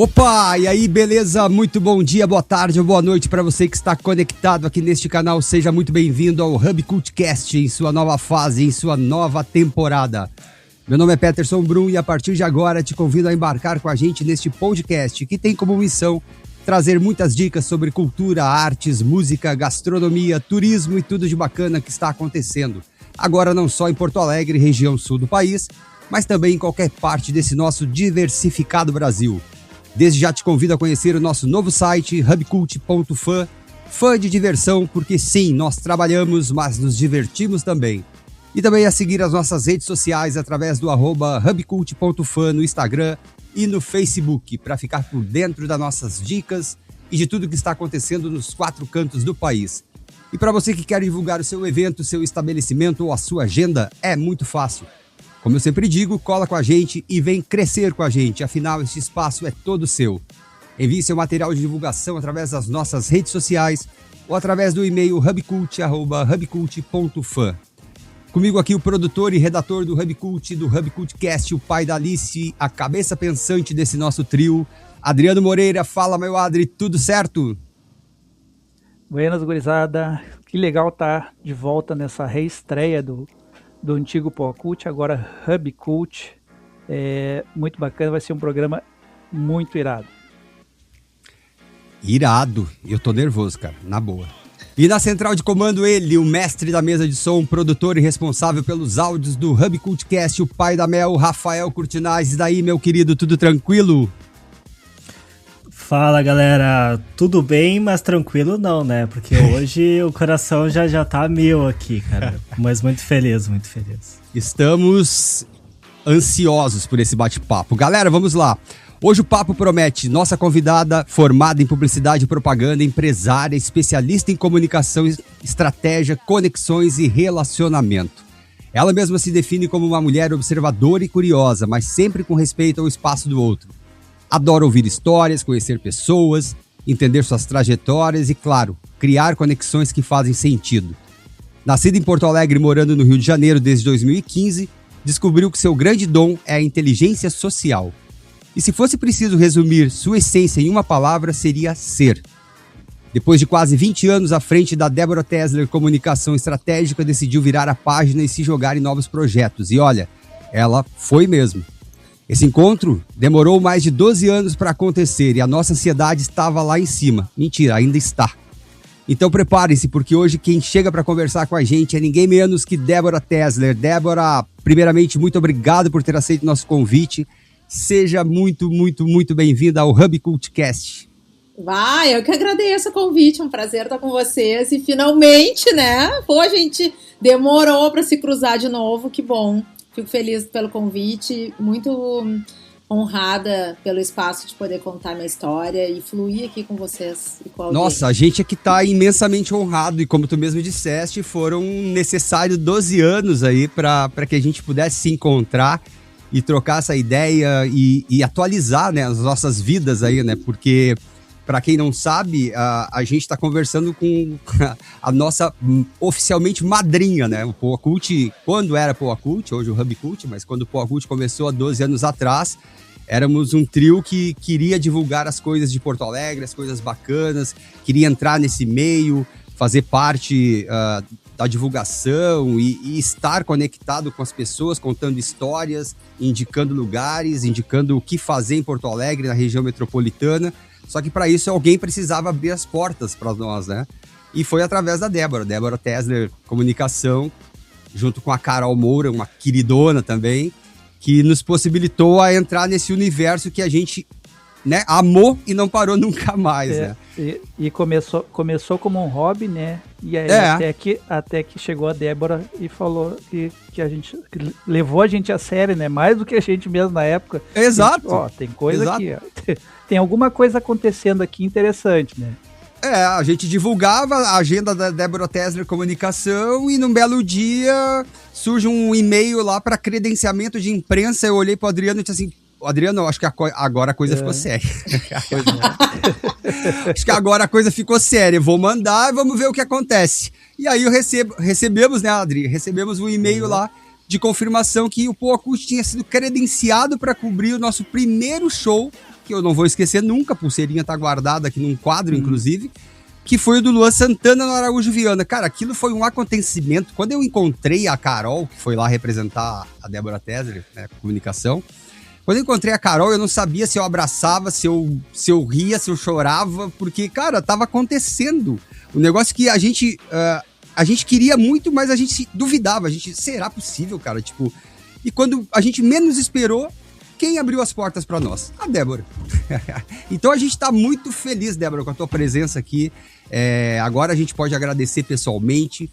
Opa, e aí, beleza? Muito bom dia, boa tarde ou boa noite para você que está conectado aqui neste canal. Seja muito bem-vindo ao Hub Cultcast em sua nova fase, em sua nova temporada. Meu nome é Peterson Brum e a partir de agora te convido a embarcar com a gente neste podcast que tem como missão trazer muitas dicas sobre cultura, artes, música, gastronomia, turismo e tudo de bacana que está acontecendo. Agora não só em Porto Alegre, região sul do país, mas também em qualquer parte desse nosso diversificado Brasil. Desde já te convido a conhecer o nosso novo site, hubcult.fan, fã de diversão, porque sim, nós trabalhamos, mas nos divertimos também. E também a seguir as nossas redes sociais através do @hubcult.fan no Instagram e no Facebook, para ficar por dentro das nossas dicas e de tudo que está acontecendo nos 4 cantos do país. E para você que quer divulgar o seu evento, seu estabelecimento ou a sua agenda, é muito fácil. Como eu sempre digo, cola com a gente e vem crescer com a gente, afinal este espaço é todo seu. Envie seu material de divulgação através das nossas redes sociais ou através do e-mail hubcult@hubcult.fan. Comigo aqui o produtor e redator do Hub Cultcast, o pai da Alice, a cabeça pensante desse nosso trio, Adriano Moreira. Fala, meu Adri, tudo certo? Buenas, gurizada. Que legal estar de volta nessa reestreia do antigo Poa Cult, agora Hub Cult. Muito bacana, vai ser um programa muito irado. Irado. Eu tô nervoso, cara, na boa. E na central de comando ele, o mestre da mesa de som, produtor e responsável pelos áudios do Hub Cultcast, o pai da Mel, Rafael Curtinaz. E daí, meu querido, tudo tranquilo? Fala, galera, tudo bem, mas tranquilo não, né? Porque hoje o coração já tá mil aqui, cara. Mas muito feliz, muito feliz. Estamos ansiosos por esse bate-papo. Galera, vamos lá. Hoje o papo promete. Nossa convidada, formada em publicidade e propaganda, empresária, especialista em comunicação, estratégia, conexões e relacionamento. Ela mesma se define como uma mulher observadora e curiosa, mas sempre com respeito ao espaço do outro. Adora ouvir histórias, conhecer pessoas, entender suas trajetórias e, claro, criar conexões que fazem sentido. Nascida em Porto Alegre e morando no Rio de Janeiro desde 2015, descobriu que seu grande dom é a inteligência social. E se fosse preciso resumir sua essência em uma palavra, seria ser. Depois de quase 20 anos à frente da Débora Tesler Comunicação Estratégica, decidiu virar a página e se jogar em novos projetos. E olha, ela foi mesmo. Esse encontro demorou mais de 12 anos para acontecer e a nossa ansiedade estava lá em cima. Mentira, ainda está. Então preparem-se, porque hoje quem chega para conversar com a gente é ninguém menos que Débora Tesler. Débora, primeiramente, muito obrigado por ter aceito o nosso convite. Seja muito, muito, muito bem-vinda ao Hub Cultcast. Eu que agradeço o convite, é um prazer estar com vocês e finalmente, né? Pô, a gente demorou para se cruzar de novo, que bom. Fico feliz pelo convite, muito honrada pelo espaço de poder contar minha história e fluir aqui com vocês e com a audiência. Nossa, a gente aqui tá imensamente honrado e como tu mesmo disseste, foram necessários 12 anos aí para que a gente pudesse se encontrar e trocar essa ideia e atualizar, né, as nossas vidas aí, né, porque para quem não sabe, a gente está conversando com a nossa oficialmente madrinha, né, o Poa Cult, quando era Poa Cult, hoje o Hub Cult, mas quando o Poa Cult começou há 12 anos atrás, éramos um trio que queria divulgar as coisas de Porto Alegre, as coisas bacanas, queria entrar nesse meio, fazer parte da divulgação e estar conectado com as pessoas, contando histórias, indicando lugares, indicando o que fazer em Porto Alegre, na região metropolitana. Só que para isso alguém precisava abrir as portas para nós, né? E foi através da Débora Tesler Comunicação, junto com a Carol Moura, uma queridona também, que nos possibilitou a entrar nesse universo que a gente, né, amou e não parou nunca mais, né? E começou como um hobby, né? E aí até que chegou a Débora e falou que que levou a gente a sério, né? Mais do que a gente mesmo na época. Exato. Tem coisa aqui, tem alguma coisa acontecendo aqui interessante, né? A gente divulgava a agenda da Débora Tesler Comunicação e num belo dia surge um e-mail lá para credenciamento de imprensa. Eu olhei pro Adriano e disse assim: Adriano, acho que agora a coisa ficou séria. Acho que agora a coisa ficou séria. Vou mandar e vamos ver o que acontece. E aí recebemos, né, Adri? Recebemos um e-mail lá de confirmação que o Poacute tinha sido credenciado para cobrir o nosso primeiro show, que eu não vou esquecer nunca, a pulseirinha tá guardada aqui num quadro, inclusive, que foi o do Luan Santana no Araújo Viana. Cara, aquilo foi um acontecimento. Quando eu encontrei a Carol, que foi lá representar a Débora Tesler, né, comunicação, quando eu encontrei a Carol, eu não sabia se eu abraçava, se eu ria, se eu chorava, porque, cara, tava acontecendo. Um negócio que a gente queria muito, mas a gente duvidava. A gente, será possível, cara? Tipo, e quando a gente menos esperou, quem abriu as portas para nós? A Débora. Então a gente tá muito feliz, Débora, com a tua presença aqui. Agora a gente pode agradecer pessoalmente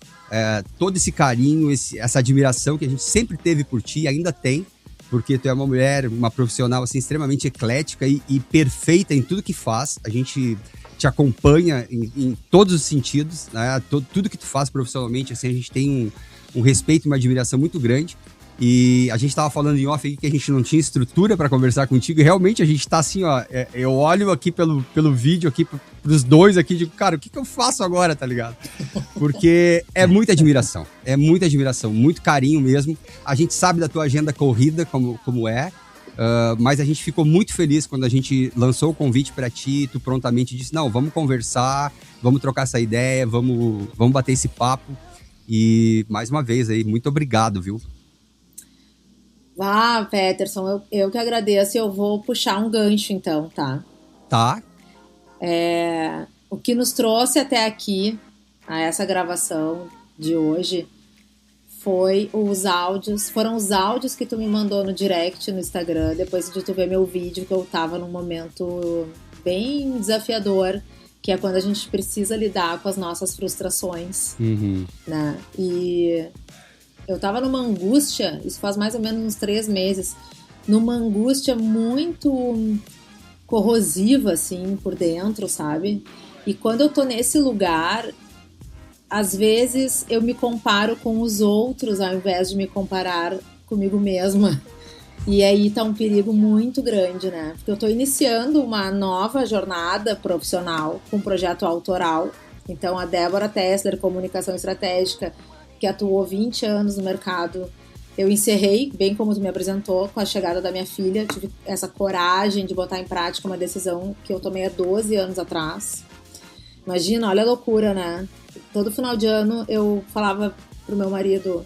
todo esse carinho, essa admiração que a gente sempre teve por ti e ainda tem, porque tu é uma mulher, uma profissional assim, extremamente eclética e perfeita em tudo que faz. A gente te acompanha em todos os sentidos, né? Tudo que tu faz profissionalmente, assim, a gente tem um respeito e uma admiração muito grande. E a gente estava falando em off aqui que a gente não tinha estrutura para conversar contigo, e realmente a gente está assim, ó, eu olho aqui pelo vídeo aqui pros dois aqui e digo, cara, o que eu faço agora, tá ligado? Porque é muita admiração, muito carinho mesmo. A gente sabe da tua agenda corrida como é, mas a gente ficou muito feliz quando a gente lançou o convite para ti, tu prontamente disse, não, vamos conversar, vamos trocar essa ideia, vamos bater esse papo. E mais uma vez aí, muito obrigado, viu? Peterson, eu que agradeço, e eu vou puxar um gancho então, tá? Tá. O que nos trouxe até aqui, a essa gravação de hoje, foram os áudios que tu me mandou no direct no Instagram, depois de tu ver meu vídeo, que eu tava num momento bem desafiador, que é quando a gente precisa lidar com as nossas frustrações, né? E eu tava numa angústia, isso faz mais ou menos uns 3 meses, numa angústia muito corrosiva, assim, por dentro, sabe? E quando eu tô nesse lugar, às vezes eu me comparo com os outros ao invés de me comparar comigo mesma. E aí tá um perigo muito grande, né? Porque eu tô iniciando uma nova jornada profissional com um projeto autoral. Então a Débora Tesler, Comunicação Estratégica, que atuou 20 anos no mercado, eu encerrei, bem como tu me apresentou, com a chegada da minha filha. Tive essa coragem de botar em prática uma decisão que eu tomei há 12 anos atrás. Imagina, olha a loucura, né? Todo final de ano eu falava pro meu marido,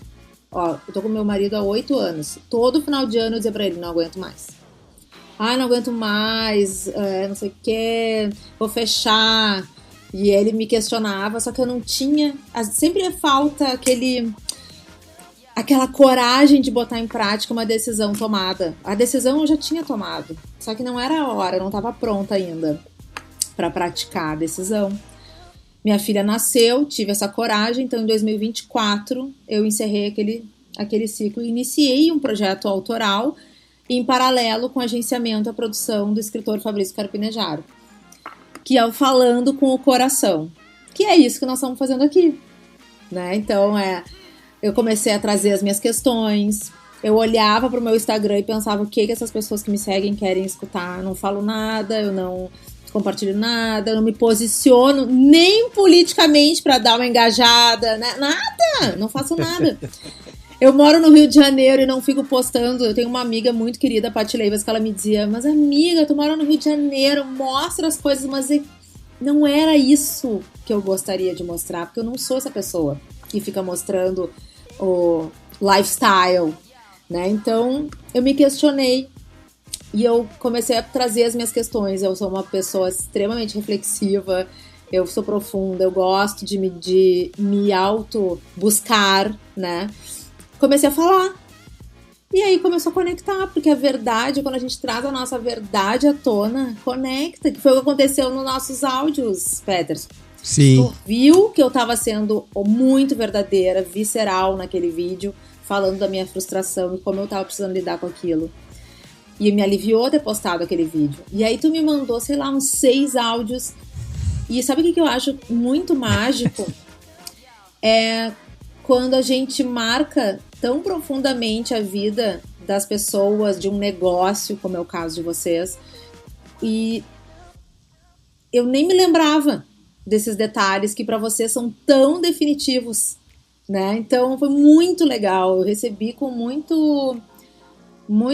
eu tô com meu marido há 8 anos. Todo final de ano eu dizia pra ele, não aguento mais. Não aguento mais, não sei o que, vou fechar. E ele me questionava, só que eu não tinha... Sempre falta aquela coragem de botar em prática uma decisão tomada. A decisão eu já tinha tomado, só que não era a hora, eu não estava pronta ainda para praticar a decisão. Minha filha nasceu, tive essa coragem, então em 2024 eu encerrei aquele ciclo e iniciei um projeto autoral em paralelo com o agenciamento e a produção do escritor Fabrício Carpinejar, que é o Falando com o Coração, que é isso que nós estamos fazendo aqui, né? Então, eu comecei a trazer as minhas questões, eu olhava para o meu Instagram e pensava o que essas pessoas que me seguem querem escutar. Eu não falo nada, eu não compartilho nada, eu não me posiciono nem politicamente para dar uma engajada, né? Nada, não faço nada. Eu moro no Rio de Janeiro e não fico postando. Eu tenho uma amiga muito querida, Paty Leivas, que ela me dizia, mas amiga, tu mora no Rio de Janeiro, mostra as coisas, mas não era isso que eu gostaria de mostrar, porque eu não sou essa pessoa que fica mostrando o lifestyle, né? Então, eu me questionei e eu comecei a trazer as minhas questões. Eu sou uma pessoa extremamente reflexiva, eu sou profunda, eu gosto de me auto-buscar, né? Comecei a falar. E aí começou a conectar, porque a verdade, quando a gente traz a nossa verdade à tona, conecta, que foi o que aconteceu nos nossos áudios, Peterson. Sim. Tu viu que eu tava sendo muito verdadeira, visceral naquele vídeo, falando da minha frustração e como eu tava precisando lidar com aquilo. E me aliviou ter postado aquele vídeo. E aí tu me mandou, sei lá, uns 6 áudios. E sabe o que eu acho muito mágico? É quando a gente marca tão profundamente a vida das pessoas, de um negócio, como é o caso de vocês, e eu nem me lembrava desses detalhes que para vocês são tão definitivos, né? Então foi muito legal, eu recebi com muito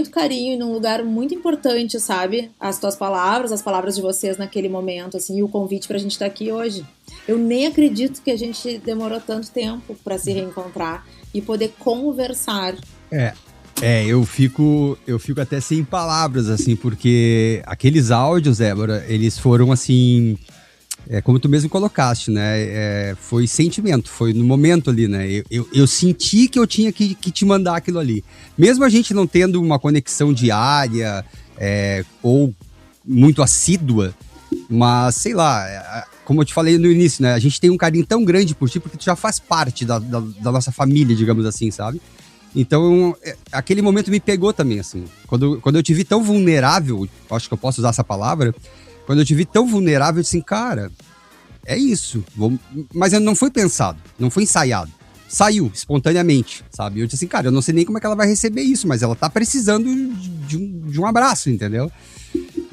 carinho e num lugar muito importante, sabe? As tuas palavras, as palavras de vocês naquele momento, assim, e o convite pra gente estar aqui hoje. Eu nem acredito que a gente demorou tanto tempo pra se reencontrar e poder conversar. Eu fico até sem palavras, assim, porque aqueles áudios, Débora, eles foram, assim, como tu mesmo colocaste, né, foi sentimento, foi no momento ali, né, eu senti que eu tinha que te mandar aquilo ali. Mesmo a gente não tendo uma conexão diária, ou muito assídua, mas, sei lá, como eu te falei no início, né, a gente tem um carinho tão grande por ti, porque tu já faz parte da nossa família, digamos assim, sabe? Então, aquele momento me pegou também, assim. Quando eu te vi tão vulnerável, acho que eu posso usar essa palavra, quando eu te vi tão vulnerável, eu disse assim, cara, é isso. Mas não foi pensado, não foi ensaiado. Saiu espontaneamente, sabe? Eu disse assim, cara, eu não sei nem como é que ela vai receber isso, mas ela tá precisando de um abraço, entendeu?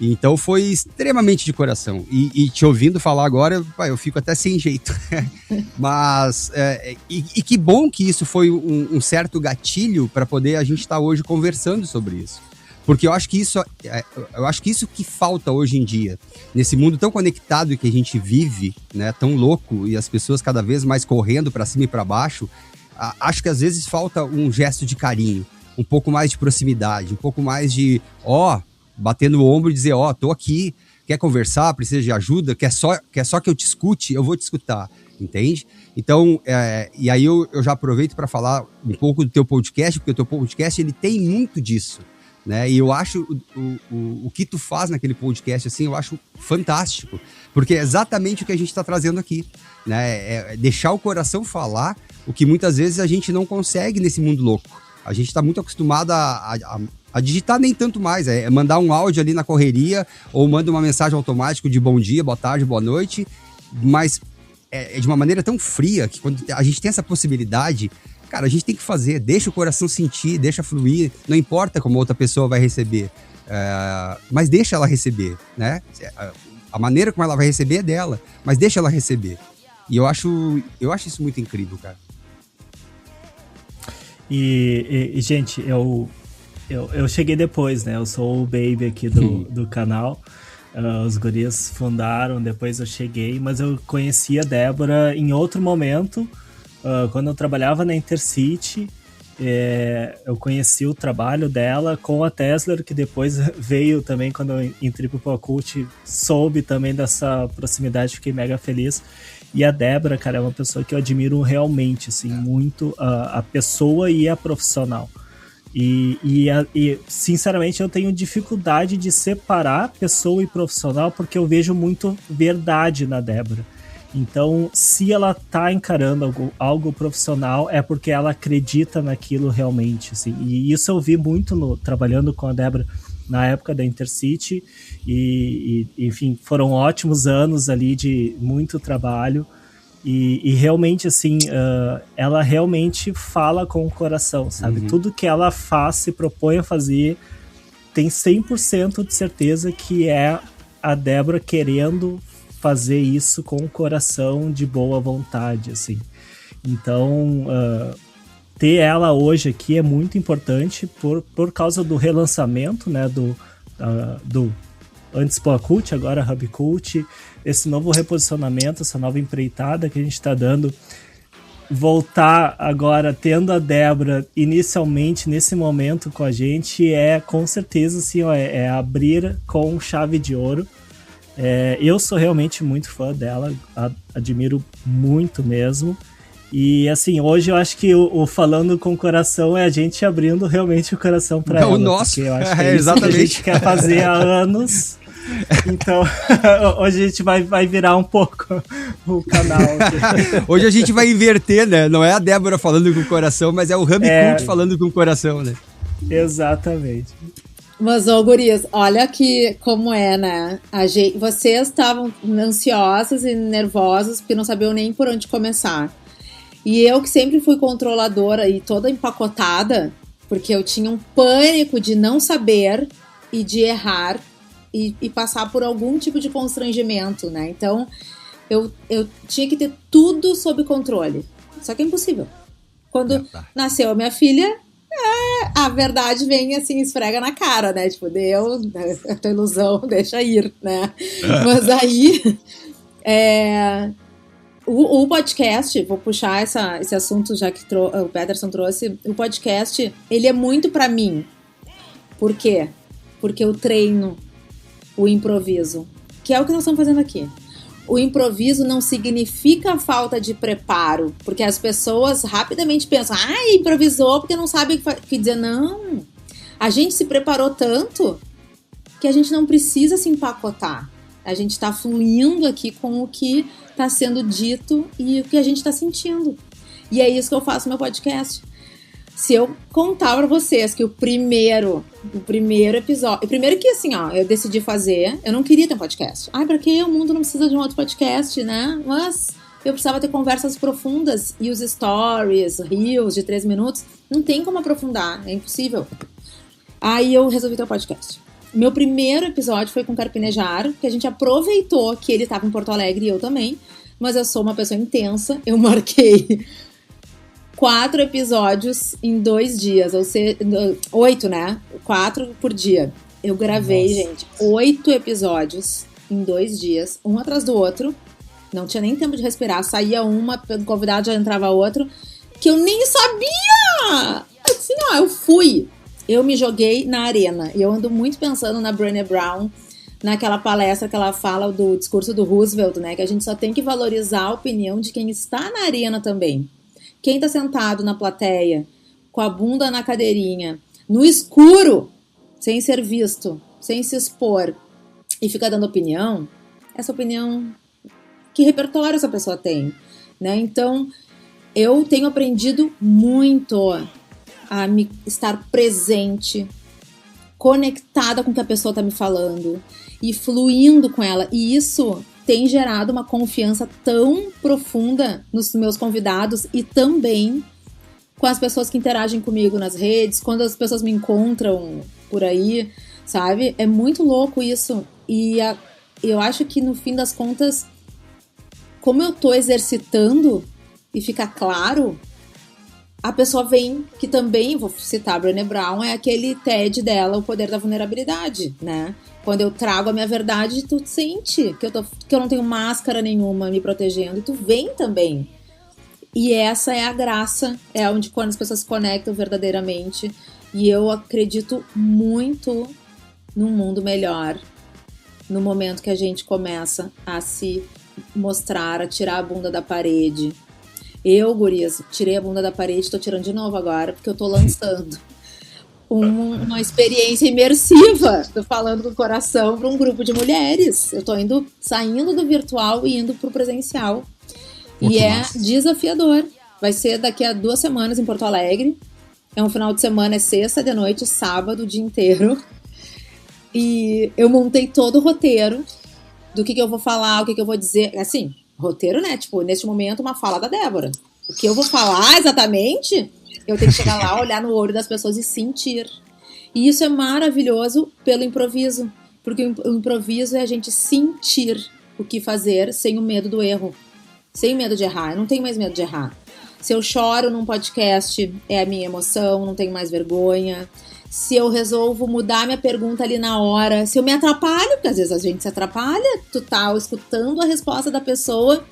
Então foi extremamente de coração. E te ouvindo falar agora, eu fico até sem jeito. Mas, que bom que isso foi um certo gatilho para poder a gente estar hoje conversando sobre isso. Porque eu acho que isso que falta hoje em dia. Nesse mundo tão conectado que a gente vive, né, tão louco, e as pessoas cada vez mais correndo para cima e para baixo, acho que às vezes falta um gesto de carinho, um pouco mais de proximidade, um pouco mais de, bater no ombro e dizer, tô aqui, quer conversar, precisa de ajuda, quer só que eu te escute, eu vou te escutar, entende? Então, e aí eu já aproveito para falar um pouco do teu podcast, porque o teu podcast, ele tem muito disso, né? E eu acho o que tu faz naquele podcast, assim, eu acho fantástico, porque é exatamente o que a gente está trazendo aqui, né? É deixar o coração falar o que muitas vezes a gente não consegue nesse mundo louco. A gente está muito acostumado a digitar nem tanto mais, mandar um áudio ali na correria, ou manda uma mensagem automática de bom dia, boa tarde, boa noite, mas é de uma maneira tão fria que quando a gente tem essa possibilidade, cara, a gente tem que fazer, deixa o coração sentir, deixa fluir, não importa como a outra pessoa vai receber, mas deixa ela receber, né? A maneira como ela vai receber é dela, mas deixa ela receber. E eu acho isso muito incrível, cara. E gente, eu cheguei depois, né? Eu sou o baby aqui do canal. Os guris fundaram, depois eu cheguei, mas eu conheci a Débora em outro momento, quando eu trabalhava na Intercity. Eu conheci o trabalho dela com a Tesla, que depois veio também quando eu entrei pro Pocult, soube também dessa proximidade, fiquei mega feliz. E a Débora, cara, é uma pessoa que eu admiro realmente, assim, muito a pessoa e a profissional. E sinceramente eu tenho dificuldade de separar pessoa e profissional, porque eu vejo muito verdade na Débora. Então, se ela tá encarando algo profissional, é porque ela acredita naquilo realmente, assim. E isso eu vi muito trabalhando com a Débora na época da Intercity, e enfim, foram ótimos anos ali de muito trabalho. E realmente, assim, ela realmente fala com o coração, sabe? Uhum. Tudo que ela faz, se propõe a fazer, tem 100% de certeza que é a Débora querendo fazer isso com o coração, de boa vontade, assim. Então, ter ela hoje aqui é muito importante por causa do relançamento, né, do antes Pocult, agora Hubcult, esse novo reposicionamento, essa nova empreitada que a gente está dando, voltar agora tendo a Débora inicialmente nesse momento com a gente com certeza assim, é abrir com chave de ouro. Eu sou realmente muito fã dela, admiro muito mesmo. E assim, hoje eu acho que o falando com o coração é a gente abrindo realmente o coração para ela. O nosso, eu acho que é isso que a gente quer fazer há anos. Então, hoje a gente vai virar um pouco o canal aqui. Hoje a gente vai inverter, né? Não é a Débora falando com o coração, mas é o Hubcult falando com o coração, né? Exatamente. Mas, gurias, olha que como é, né? Vocês estavam ansiosas e nervosas porque não sabiam nem por onde começar. E eu, que sempre fui controladora e toda empacotada, porque eu tinha um pânico de não saber e de errar e passar por algum tipo de constrangimento, né? Então, eu tinha que ter tudo sob controle. Só que é impossível. Quando nasceu a minha filha, a verdade vem assim, esfrega na cara, né? Tipo, deu, a tua ilusão, deixa ir, né? Mas aí, o podcast, vou puxar esse assunto já que o Peterson trouxe, o podcast, ele é muito pra mim. Por quê? Porque eu treino o improviso, que é o que nós estamos fazendo aqui. O improviso não significa falta de preparo, porque as pessoas rapidamente pensam, improvisou porque não sabe o que dizer. Não, a gente se preparou tanto que a gente não precisa se empacotar. A gente está fluindo aqui com o que está sendo dito e o que a gente está sentindo. E é isso que eu faço no meu podcast. Se eu contar pra vocês que o primeiro episódio... Primeiro que, assim, eu decidi fazer... Eu não queria ter um podcast. Pra que o mundo não precisa de um outro podcast, né? Mas eu precisava ter conversas profundas. E os stories, reels de 3 minutos, não tem como aprofundar. É impossível. Aí eu resolvi ter um podcast. Meu primeiro episódio foi com o Carpinejar, que a gente aproveitou que ele estava em Porto Alegre e eu também. Mas eu sou uma pessoa intensa. Eu marquei 4 episódios em 2 dias, ou seja, 8, né? 4 por dia. Eu gravei, gente, 8 episódios em 2 dias, um atrás do outro. Não tinha nem tempo de respirar. Saía uma, o convidado já entrava outro, que eu nem sabia! Assim, eu fui. Eu me joguei na arena. E eu ando muito pensando na Brené Brown, naquela palestra que ela fala do discurso do Roosevelt, né? Que a gente só tem que valorizar a opinião de quem está na arena também. Quem tá sentado na plateia, com a bunda na cadeirinha, no escuro, sem ser visto, sem se expor, e fica dando opinião, essa opinião, que repertório essa pessoa tem, né? Então, eu tenho aprendido muito a me estar presente, conectada com o que a pessoa tá me falando, e fluindo com ela, e isso tem gerado uma confiança tão profunda nos meus convidados e também com as pessoas que interagem comigo nas redes, quando as pessoas me encontram por aí, sabe? É muito louco isso. E eu acho que no fim das contas, como eu tô exercitando e fica claro, a pessoa vem, que também, vou citar a Brené Brown, é aquele TED dela, O Poder da Vulnerabilidade, né? Quando eu trago a minha verdade, tu sente que eu não tenho máscara nenhuma me protegendo, e tu vem também. E essa é a graça, é onde quando as pessoas se conectam verdadeiramente. E eu acredito muito num mundo melhor, no momento que a gente começa a se mostrar, a tirar a bunda da parede. Eu, gurias, tirei a bunda da parede, tô tirando de novo agora, porque eu tô lançando uma experiência imersiva, tô falando do coração para um grupo de mulheres. Eu tô saindo do virtual e indo pro presencial. E é desafiador. Vai ser daqui a 2 semanas em Porto Alegre. É um final de semana, é sexta de noite, sábado, o dia inteiro. E eu montei todo o roteiro do que eu vou falar, o que eu vou dizer. Assim, roteiro, né? Tipo, neste momento, uma fala da Débora. O que eu vou falar exatamente, eu tenho que chegar lá, olhar no olho das pessoas e sentir. E isso é maravilhoso pelo improviso. Porque o improviso é a gente sentir o que fazer sem o medo do erro. Sem medo de errar. Eu não tenho mais medo de errar. Se eu choro num podcast, é a minha emoção, não tenho mais vergonha. Se eu resolvo mudar minha pergunta ali na hora, se eu me atrapalho, porque às vezes a gente se atrapalha, tu tá escutando a resposta da pessoa,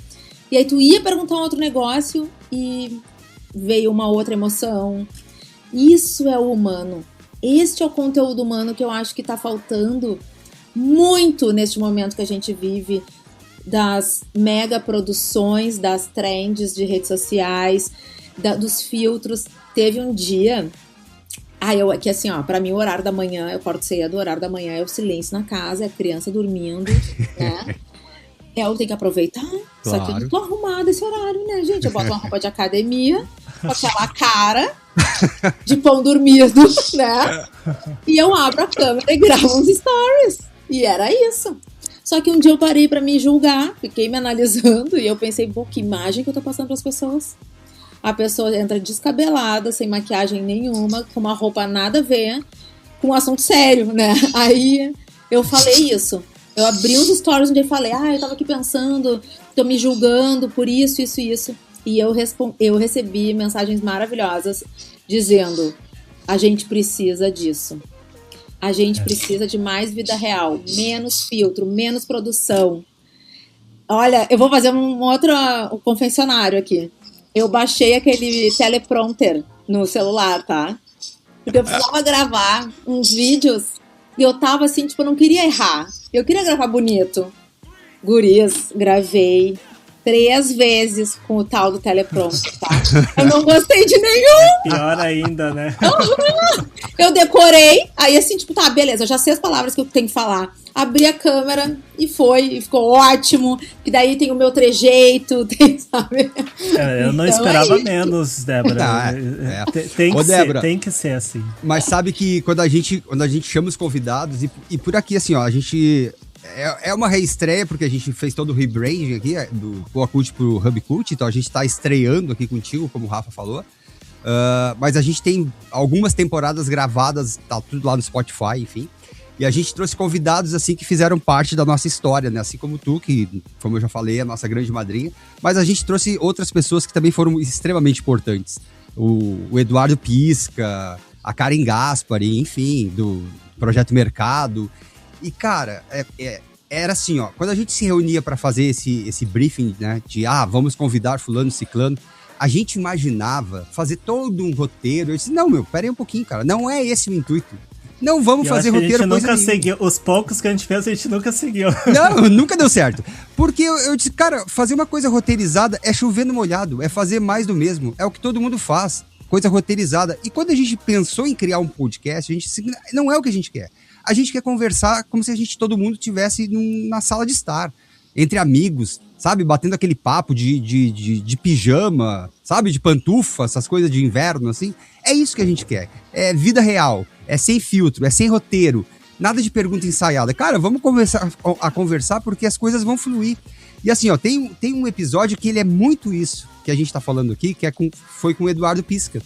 e aí tu ia perguntar um outro negócio e veio uma outra emoção. Isso é o humano. Este é o conteúdo humano que eu acho que tá faltando muito neste momento que a gente vive, das mega produções, das trends de redes sociais, dos filtros. Teve um dia... que assim, pra mim o horário da manhã, eu acordo cedo, o horário da manhã é o silêncio na casa, é a criança dormindo, né? Eu tenho que aproveitar, claro. Só que eu não tô arrumada esse horário, né, gente? Eu boto uma roupa de academia, com aquela cara de pão dormido, né? E eu abro a câmera e gravo uns stories. E era isso. Só que um dia eu parei pra me julgar, fiquei me analisando e eu pensei, pô, que imagem que eu tô passando pras pessoas. A pessoa entra descabelada, sem maquiagem nenhuma, com uma roupa nada a ver, com um assunto sério, né? Aí eu falei isso. Eu abri uns stories onde eu falei, eu tava aqui pensando, tô me julgando por isso, isso e isso. e eu recebi mensagens maravilhosas dizendo: a gente precisa disso. A gente precisa de mais vida real, menos filtro, menos produção. Olha, eu vou fazer um confessionário aqui. Eu baixei aquele teleprompter no celular, tá? Porque eu precisava gravar uns vídeos e eu tava assim, tipo, eu não queria errar. Eu queria gravar bonito. Gurias, gravei 3 vezes com o tal do teleprompter, tá? Eu não gostei de nenhum! Pior ainda, né? Eu decorei, aí assim, tipo, tá, beleza, eu já sei as palavras que eu tenho que falar. Abri a câmera e ficou ótimo. Que daí tem o meu trejeito, sabe? Eu não esperava menos, Débora. Tem que ser assim. Mas sabe que quando a gente chama os convidados, e por aqui, assim, ó, a gente... É uma reestreia, porque a gente fez todo o rebranding aqui, do Poa Cult pro Hub Cult, então a gente tá estreando aqui contigo, como o Rafa falou. Mas a gente tem algumas temporadas gravadas, tá tudo lá no Spotify, enfim. E a gente trouxe convidados, assim, que fizeram parte da nossa história, né? Assim como tu, que, como eu já falei, é a nossa grande madrinha. Mas a gente trouxe outras pessoas que também foram extremamente importantes. O Eduardo Pisca, a Karen Gaspari, enfim, do Projeto Mercado. E, cara, era assim, ó, quando a gente se reunia para fazer esse briefing, né, de, vamos convidar fulano, ciclano, a gente imaginava fazer todo um roteiro. Eu disse, não, pera aí um pouquinho, cara, não é esse o intuito. Não vamos fazer roteiro, coisa nenhuma. Seguiu. Os poucos que a gente fez, a gente nunca seguiu. Não, nunca deu certo. Porque eu disse, cara, fazer uma coisa roteirizada é chover no molhado, é fazer mais do mesmo, é o que todo mundo faz, coisa roteirizada. E quando a gente pensou em criar um podcast, a gente disse, não é o que a gente quer. A gente quer conversar como se todo mundo estivesse na sala de estar, entre amigos, sabe? Batendo aquele papo de pijama, sabe? De pantufa, essas coisas de inverno, assim. É isso que a gente quer. É vida real, é sem filtro, é sem roteiro, nada de pergunta ensaiada. Cara, vamos conversar porque as coisas vão fluir. E assim, ó, tem um episódio que ele é muito isso que a gente tá falando aqui, que foi com o Eduardo Pisca.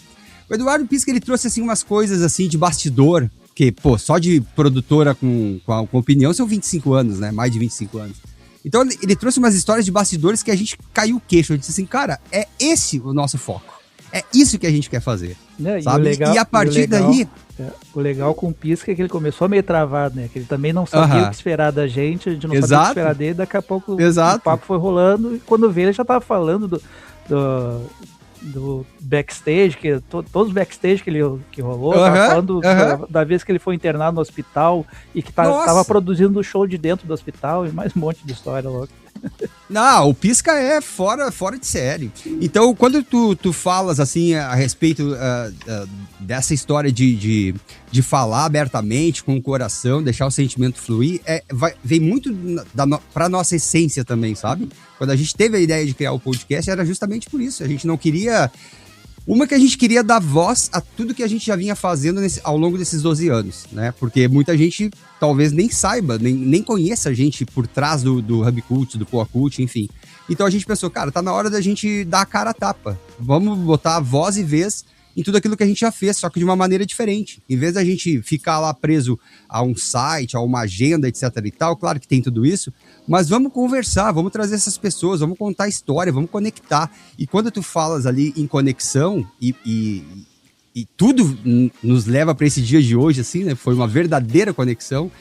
O Eduardo Pisca, ele trouxe, assim, umas coisas, assim, de bastidor, que, pô, só de produtora com opinião são 25 anos, né? Mais de 25 anos. Então, ele trouxe umas histórias de bastidores que a gente caiu o queixo. A gente disse assim, cara, é esse o nosso foco. É isso que a gente quer fazer. Sabe? E a partir daí... O legal com o Pisca é que ele começou meio travado, né? Que ele também não sabia o que esperar da gente, a gente não sabia o que esperar dele, daqui a pouco o papo foi rolando, e quando veio ele já tava falando do backstage, todos os backstage que rolou, tava falando da vez que ele foi internado no hospital e que tava produzindo o show de dentro do hospital e mais um monte de história logo. Não, o Pisca é fora de série. Então, quando tu falas assim a respeito dessa história de falar abertamente, com o coração, deixar o sentimento fluir, vem muito pra nossa essência também, sabe? Quando a gente teve a ideia de criar o podcast, era justamente por isso. A gente não queria... que a gente queria dar voz a tudo que a gente já vinha fazendo ao longo desses 12 anos, né? Porque muita gente talvez nem saiba, nem conheça a gente por trás do Hub Cult, do Poa Cult, enfim. Então a gente pensou, cara, tá na hora da gente dar a cara a tapa. Vamos botar voz e vez em tudo aquilo que a gente já fez, só que de uma maneira diferente. Em vez da gente ficar lá preso a um site, a uma agenda, etc e tal, claro que tem tudo isso, mas vamos conversar, vamos trazer essas pessoas, vamos contar história, vamos conectar. E quando tu falas ali em conexão e tudo nos leva para esse dia de hoje, assim, né? Foi uma verdadeira conexão.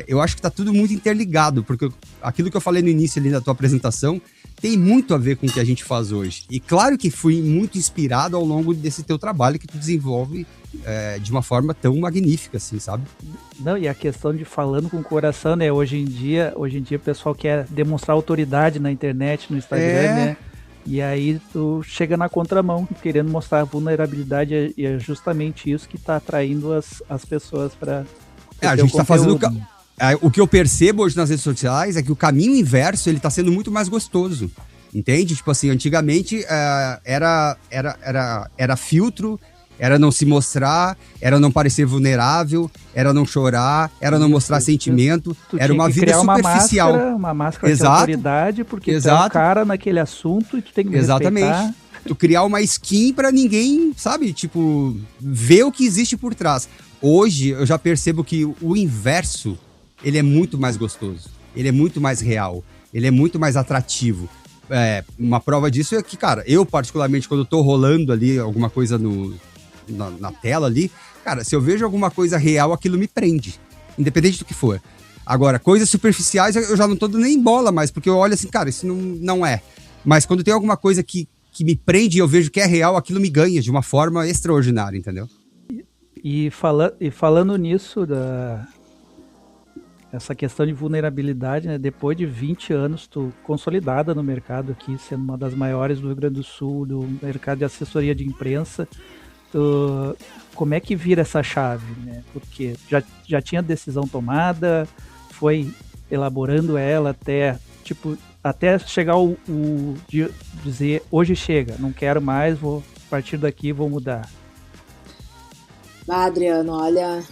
Eu acho que tá tudo muito interligado, porque aquilo que eu falei no início ali da tua apresentação tem muito a ver com o que a gente faz hoje. E claro que fui muito inspirado ao longo desse teu trabalho que tu desenvolve de uma forma tão magnífica, assim, sabe? Não, e a questão de falando com o coração, né? Hoje em dia o pessoal quer demonstrar autoridade na internet, no Instagram, né? E aí tu chega na contramão, querendo mostrar a vulnerabilidade, e é justamente isso que tá atraindo as pessoas para... a gente tá fazendo... O que eu percebo hoje nas redes sociais é que o caminho inverso, ele tá sendo muito mais gostoso, entende? Tipo assim, antigamente era filtro, era não se mostrar, era não parecer vulnerável, era não chorar, era não mostrar sentimento, era uma vida superficial. Uma máscara de autoridade, porque tu é um cara naquele assunto e tu tem que me respeitar. Tu criar uma skin pra ninguém, sabe, tipo, ver o que existe por trás. Hoje, eu já percebo que o inverso, ele é muito mais gostoso, ele é muito mais real, ele é muito mais atrativo. uma prova disso é que, cara, eu particularmente, quando eu tô rolando ali alguma coisa na tela ali, cara, se eu vejo alguma coisa real, aquilo me prende, independente do que for. Agora, coisas superficiais eu já não tô dando nem bola mais, porque eu olho assim, cara, isso não é. Mas quando tem alguma coisa que me prende e eu vejo que é real, aquilo me ganha de uma forma extraordinária, entendeu? E falando nisso, essa questão de vulnerabilidade, né? Depois de 20 anos, tu consolidada no mercado aqui, sendo uma das maiores do Rio Grande do Sul, do mercado de assessoria de imprensa, como é que vira essa chave, né? Porque já tinha decisão tomada, foi elaborando ela até chegar o de dizer, hoje chega, não quero mais, vou a partir daqui vou mudar. Adriano, olha,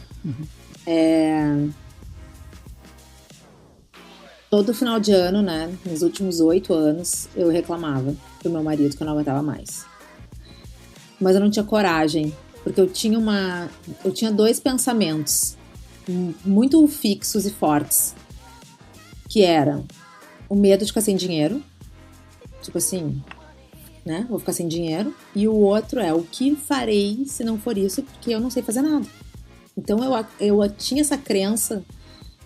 todo final de ano, né, nos últimos 8 anos, eu reclamava pro meu marido que eu não aguentava mais. Mas eu não tinha coragem, porque eu tinha 2 pensamentos muito fixos e fortes, que eram o medo de ficar sem dinheiro, tipo assim, né, vou ficar sem dinheiro, e o outro é o que farei se não for isso, porque eu não sei fazer nada. Então eu tinha essa crença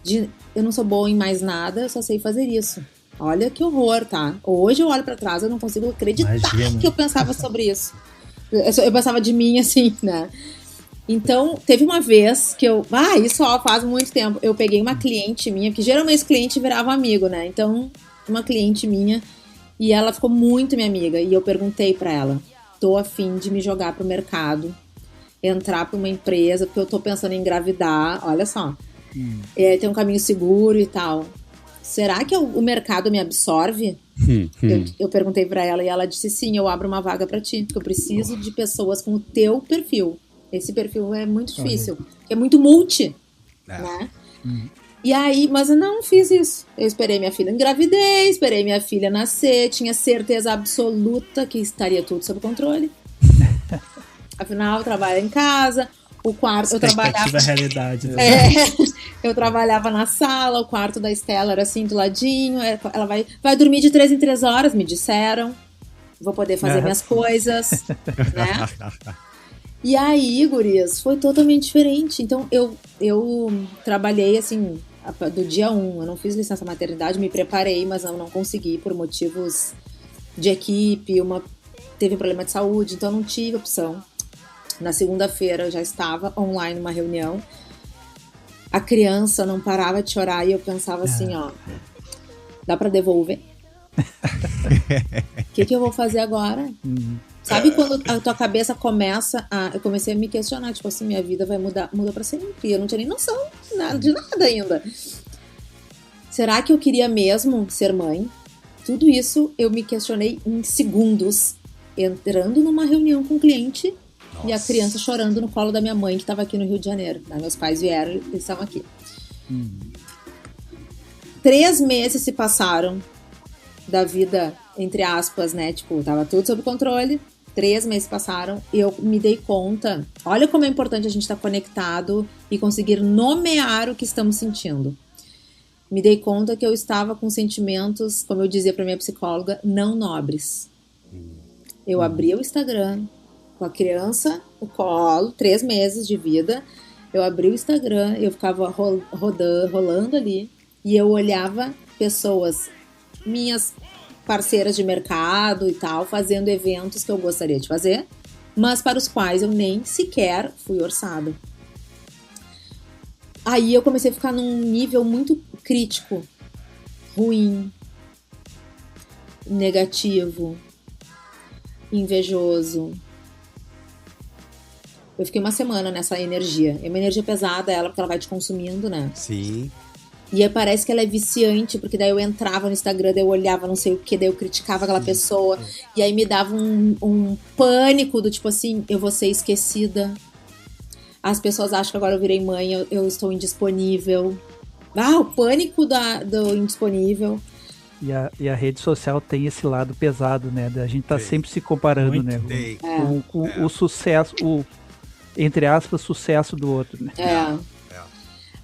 de eu não sou boa em mais nada, eu só sei fazer isso. Olha que horror, tá? Hoje eu olho pra trás, eu não consigo acreditar que eu pensava sobre isso. Eu pensava de mim assim, né? Então, teve uma vez que isso faz muito tempo, eu peguei uma cliente minha, porque geralmente esse cliente virava amigo, né? Então, uma cliente minha, e ela ficou muito minha amiga, e eu perguntei pra ela, tô a fim de me jogar pro mercado, entrar pra uma empresa, porque eu tô pensando em engravidar, olha só, tem um caminho seguro e tal. Será que o mercado me absorve? Eu perguntei pra ela e ela disse, sim, eu abro uma vaga pra ti, porque eu preciso de pessoas com o teu perfil. Esse perfil é muito difícil, é muito multi, né? E aí, mas eu não fiz isso. Eu esperei minha filha engravidei, esperei minha filha nascer, tinha certeza absoluta que estaria tudo sob controle. Afinal, eu trabalho em casa, o quarto... Eu trabalhava... realidade. Eu trabalhava na sala, o quarto da Estela era assim, do ladinho, ela vai dormir de 3 em 3 horas, me disseram. Vou poder fazer minhas coisas, né? E aí, gurias, foi totalmente diferente. Então, eu trabalhei, assim, do dia 1. Eu não fiz licença maternidade, me preparei, mas eu não consegui por motivos de equipe. Teve problema de saúde, então não tive opção. Na segunda-feira, eu já estava online numa reunião. A criança não parava de chorar e eu pensava assim, ó, dá pra devolver? O que eu vou fazer agora? Sabe quando a tua cabeça começa eu comecei a me questionar, tipo assim, minha vida vai mudar pra sempre. Eu não tinha nem noção de nada ainda. Será que eu queria mesmo ser mãe? Tudo isso eu me questionei em segundos, entrando numa reunião com um cliente. Nossa. E a criança chorando no colo da minha mãe, que estava aqui no Rio de Janeiro. Meus pais vieram e eles estavam aqui. 3 meses se passaram da vida, entre aspas, né? Tipo, tava tudo sob controle. 3 meses passaram e eu me dei conta. Olha como é importante a gente estar conectado e conseguir nomear o que estamos sentindo. Me dei conta que eu estava com sentimentos, como eu dizia para minha psicóloga, não nobres. Eu abri o Instagram com a criança no colo, 3 meses de vida. Eu abri o Instagram, eu ficava rolando ali e eu olhava pessoas, minhas parceiras de mercado e tal, fazendo eventos que eu gostaria de fazer, mas para os quais eu nem sequer fui orçada. Aí eu comecei a ficar num nível muito crítico, ruim, negativo, invejoso. Eu fiquei uma semana nessa energia. É uma energia pesada, porque ela vai te consumindo, né? Sim. E aí parece que ela é viciante, porque daí eu entrava no Instagram, daí eu olhava não sei o que, daí eu criticava aquela pessoa, e aí me dava um pânico do tipo assim, eu vou ser esquecida. As pessoas acham que agora eu virei mãe, eu estou indisponível. O pânico do indisponível. E a rede social tem esse lado pesado, né? A gente tá sempre se comparando, né? Com o sucesso, entre aspas, sucesso do outro, né?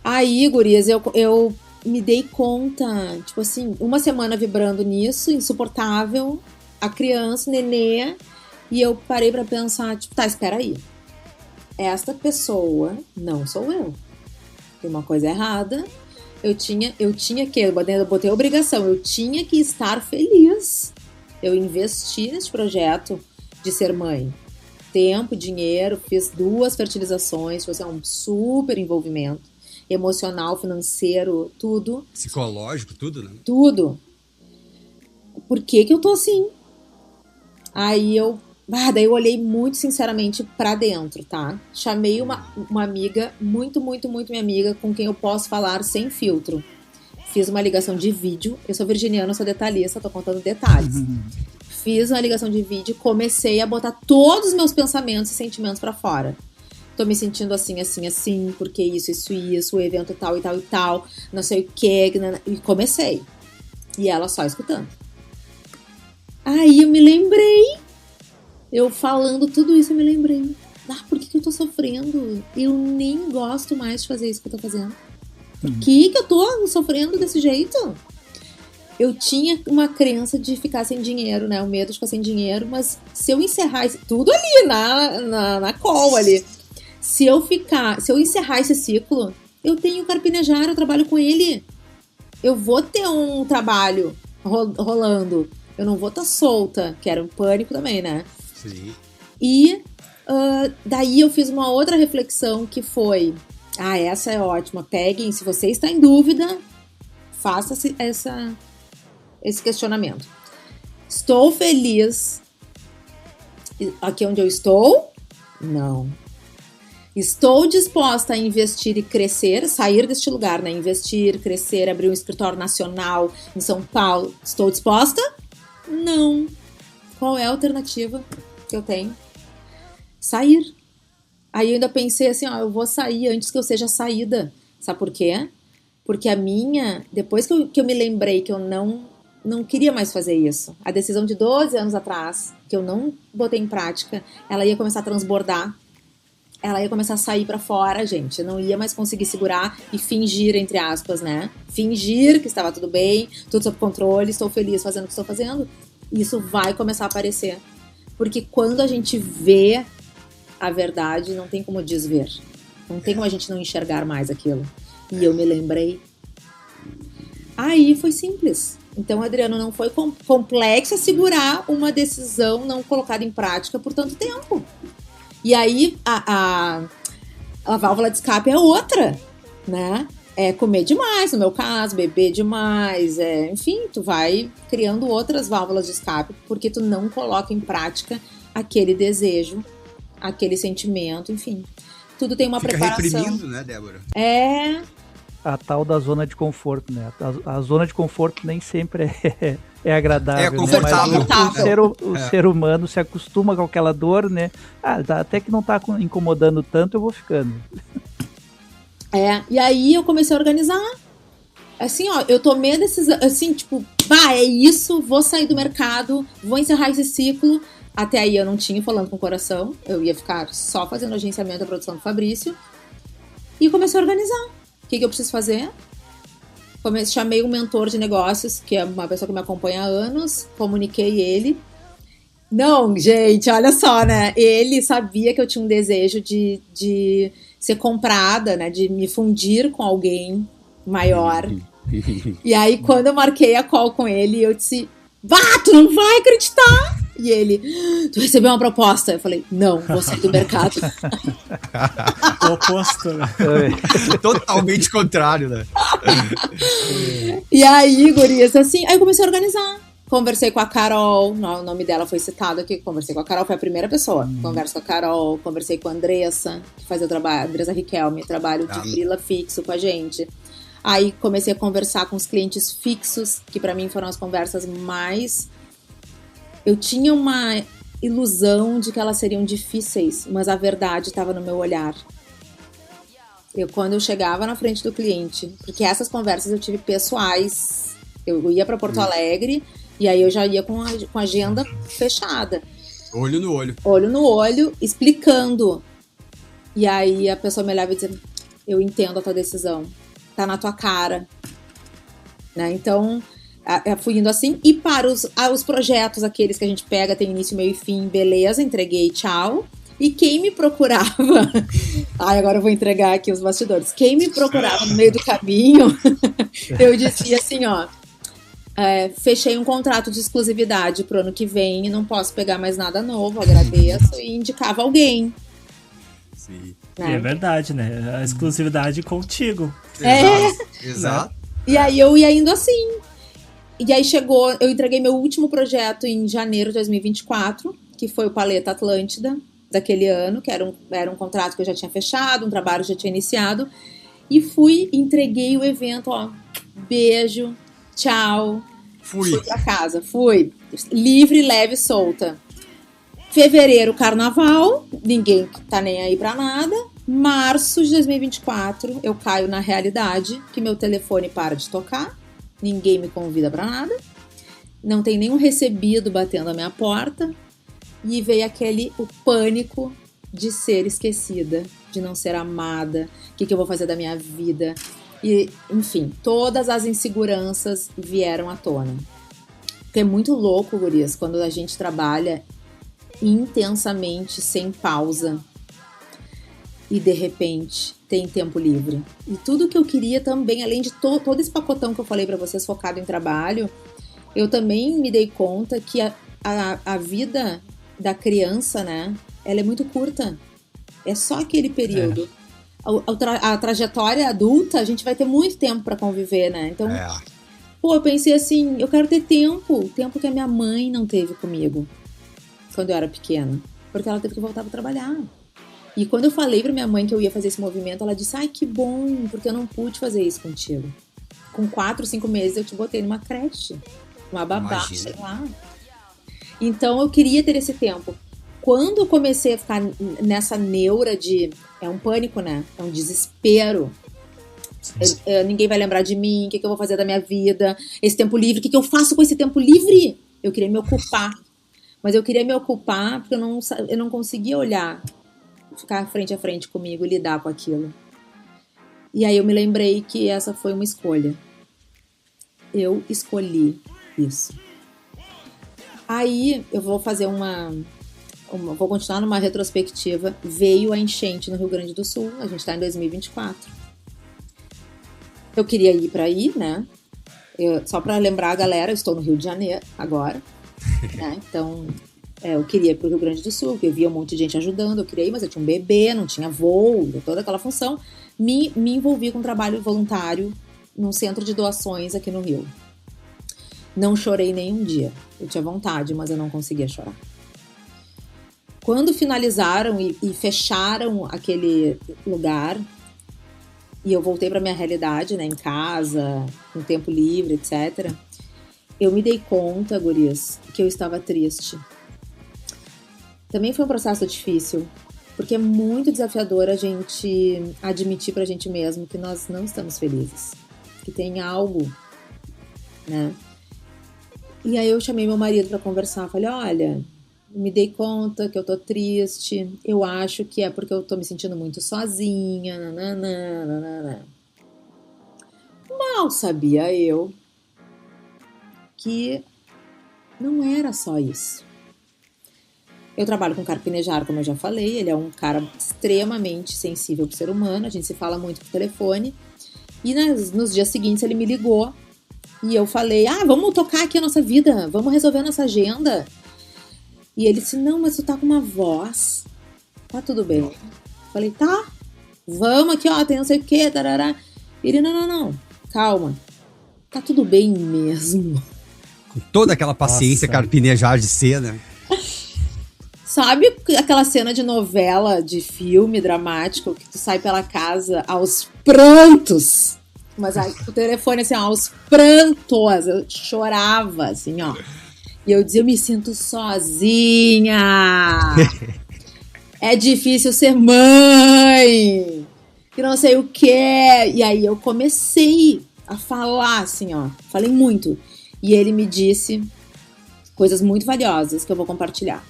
Aí, gurias, eu me dei conta, tipo assim, uma semana vibrando nisso, insuportável, a criança, nenê, e eu parei pra pensar, tipo, tá, espera aí. Esta pessoa não sou eu. Tem uma coisa errada. Eu tinha que, eu botei a obrigação, eu tinha que estar feliz. Eu investi nesse projeto de ser mãe. Tempo, dinheiro, fiz 2 fertilizações, foi um super envolvimento. Emocional, financeiro, tudo. Psicológico, tudo, né? Tudo. Por que eu tô assim? Daí eu olhei muito sinceramente pra dentro, tá? Chamei uma amiga, muito minha amiga, com quem eu posso falar sem filtro. Fiz uma ligação de vídeo. Eu sou virginiana, sou detalhista, tô contando detalhes. Fiz uma ligação de vídeo e comecei a botar todos os meus pensamentos e sentimentos pra fora. Tô me sentindo assim, porque isso, o evento tal e tal e tal, não sei o que, e comecei. E ela só escutando. Aí eu me lembrei, eu falando tudo isso, eu me lembrei. Por que eu tô sofrendo? Eu nem gosto mais de fazer isso que eu tô fazendo. Por que eu tô sofrendo desse jeito? Eu tinha uma crença de ficar sem dinheiro, né? O medo de ficar sem dinheiro, mas se eu encerrar isso, tudo ali na call ali. Se eu encerrar esse ciclo, eu tenho o Carpinejar, eu trabalho com ele. Eu vou ter um trabalho rolando. Eu não vou estar solta, que era um pânico também, né? Sim. E daí eu fiz uma outra reflexão que foi... essa é ótima. Peguem, se você está em dúvida, faça esse questionamento. Estou feliz aqui onde eu estou? Não. Estou disposta a investir e crescer, sair deste lugar, né? Investir, crescer, abrir um escritório nacional em São Paulo. Estou disposta? Não. Qual é a alternativa que eu tenho? Sair. Aí eu ainda pensei assim, eu vou sair antes que eu seja saída. Sabe por quê? Porque depois que eu me lembrei que eu não queria mais fazer isso, a decisão de 12 anos atrás, que eu não botei em prática, ela ia começar a transbordar. Ela ia começar a sair pra fora, gente. Eu não ia mais conseguir segurar e fingir, entre aspas, né? Fingir que estava tudo bem, tudo sob controle, estou feliz fazendo o que estou fazendo. Isso vai começar a aparecer. Porque quando a gente vê a verdade, não tem como desver. Não tem como a gente não enxergar mais aquilo. E eu me lembrei. Aí foi simples. Então, Adriano, não foi complexo segurar uma decisão não colocada em prática por tanto tempo. E aí, a válvula de escape é outra, né? É comer demais, no meu caso, beber demais, enfim, tu vai criando outras válvulas de escape porque tu não coloca em prática aquele desejo, aquele sentimento, enfim. Tudo tem uma preparação. Fica reprimindo, né, Débora? A tal da zona de conforto, né? A zona de conforto nem sempre é agradável. É confortável. Né? Mas o ser humano se acostuma com aquela dor, né? Até que não tá incomodando tanto, eu vou ficando. E aí eu comecei a organizar. Assim, eu tomei a decisão, assim, tipo, é isso, vou sair do mercado, vou encerrar esse ciclo. Até aí eu não tinha falando com o coração, eu ia ficar só fazendo agenciamento da produção do Fabrício. E comecei a organizar. O que eu preciso fazer? Chamei um mentor de negócios, que é uma pessoa que me acompanha há anos, comuniquei ele. Não, gente, olha só, né? Ele sabia que eu tinha um desejo de ser comprada, né? De me fundir com alguém maior. E aí, quando eu marquei a call com ele, eu disse, tu não vai acreditar! E ele, tu recebeu uma proposta? Eu falei, não, vou sair do mercado. O oposto, né? Totalmente contrário, né? E aí, gurias, assim, aí eu comecei a organizar. Conversei com a Carol, o nome dela foi citado aqui, conversei com a Carol, foi a primeira pessoa. Converso com a Carol, conversei com a Andressa, que faz o trabalho, Andressa Riquelme, trabalho de frila fixo com a gente. Aí comecei a conversar com os clientes fixos, que pra mim foram as conversas mais... Eu tinha uma ilusão de que elas seriam difíceis, mas a verdade estava no meu olhar. Quando eu chegava na frente do cliente, porque essas conversas eu tive pessoais, eu ia para Porto Alegre e aí eu já ia com a agenda fechada. Olho no olho. Olho no olho, explicando. E aí a pessoa me olhava e dizia, eu entendo a tua decisão, tá na tua cara. né? Então, fui indo assim. E para os projetos, aqueles que a gente pega, tem início, meio e fim, beleza, entreguei, tchau. E quem me procurava... Ai, agora eu vou entregar aqui os bastidores. Quem me procurava no meio do caminho, eu dizia assim, ó... fechei um contrato de exclusividade pro ano que vem e não posso pegar mais nada novo, agradeço, e indicava alguém. Sim. Né? É verdade, né? A exclusividade contigo. Exato. E aí eu ia indo assim. E aí chegou, eu entreguei meu último projeto em janeiro de 2024, que foi o Paleta Atlântida, daquele ano, que era um contrato que eu já tinha fechado, um trabalho que já tinha iniciado. E entreguei o evento, ó, beijo, tchau. Fui pra casa, fui. Livre, leve, solta. Fevereiro, carnaval, ninguém tá nem aí pra nada. Março de 2024, eu caio na realidade que meu telefone para de tocar, ninguém me convida pra nada, não tem nenhum recebido batendo a minha porta, e veio o pânico de ser esquecida, de não ser amada, o que eu vou fazer da minha vida, e enfim, todas as inseguranças vieram à tona. Porque é muito louco, gurias, quando a gente trabalha intensamente, sem pausa, e de repente tem tempo livre. E tudo que eu queria também, além de todo esse pacotão que eu falei pra vocês focado em trabalho, eu também me dei conta que a vida da criança, né, ela é muito curta. É só aquele período. A trajetória adulta, a gente vai ter muito tempo pra conviver, né? Então, eu pensei assim, eu quero ter tempo que a minha mãe não teve comigo quando eu era pequena, porque ela teve que voltar pra trabalhar. E quando eu falei pra minha mãe que eu ia fazer esse movimento, ela disse, ai, que bom, porque eu não pude fazer isso contigo. Com 4, 5 meses eu te botei numa creche, uma babá, sei lá. Então eu queria ter esse tempo. Quando eu comecei a ficar nessa neura de... É um pânico, né? É um desespero. Ninguém vai lembrar de mim, o que eu vou fazer da minha vida, esse tempo livre, o que eu faço com esse tempo livre? Eu queria me ocupar. Mas eu queria me ocupar porque eu não conseguia olhar, ficar frente a frente comigo, lidar com aquilo. E aí eu me lembrei que essa foi uma escolha. Eu escolhi isso. Aí eu vou fazer vou continuar numa retrospectiva. Veio a enchente no Rio Grande do Sul, a gente tá em 2024. Eu queria ir pra aí, né? Só pra lembrar a galera, eu estou no Rio de Janeiro agora, né? Então, eu queria ir pro Rio Grande do Sul, porque eu via um monte de gente ajudando, eu queria ir, mas eu tinha um bebê, não tinha voo, toda aquela função. Me envolvi com um trabalho voluntário num centro de doações aqui no Rio. Não chorei nenhum dia. Eu tinha vontade, mas eu não conseguia chorar. Quando finalizaram e fecharam aquele lugar, e eu voltei para minha realidade, né, em casa, com tempo livre, etc., eu me dei conta, gurias, que eu estava triste. Também foi um processo difícil, porque é muito desafiador a gente admitir pra gente mesmo que nós não estamos felizes, que tem algo, né? E aí eu chamei meu marido pra conversar, falei, olha, me dei conta que eu tô triste, eu acho que é porque eu tô me sentindo muito sozinha, nananana. Mal sabia eu que não era só isso. Eu trabalho com o Carpinejar, como eu já falei, ele é um cara extremamente sensível pro ser humano, a gente se fala muito por telefone, e nos dias seguintes ele me ligou, e eu falei, vamos tocar aqui a nossa vida, vamos resolver a nossa agenda. E ele disse, não, mas tu tá com uma voz, tá tudo bem. Eu falei, tá, vamos aqui, ó, tem não sei o que, tarará. Ele, não, calma, tá tudo bem mesmo. Com toda aquela paciência Carpinejar de ser, né? Sabe aquela cena de novela, de filme dramático, que tu sai pela casa aos prantos? Mas aí o telefone, assim, aos prantos. Eu chorava, assim, ó. E eu dizia, eu me sinto sozinha. É difícil ser mãe. Que não sei o quê. E aí eu comecei a falar, assim, ó. Falei muito. E ele me disse coisas muito valiosas que eu vou compartilhar.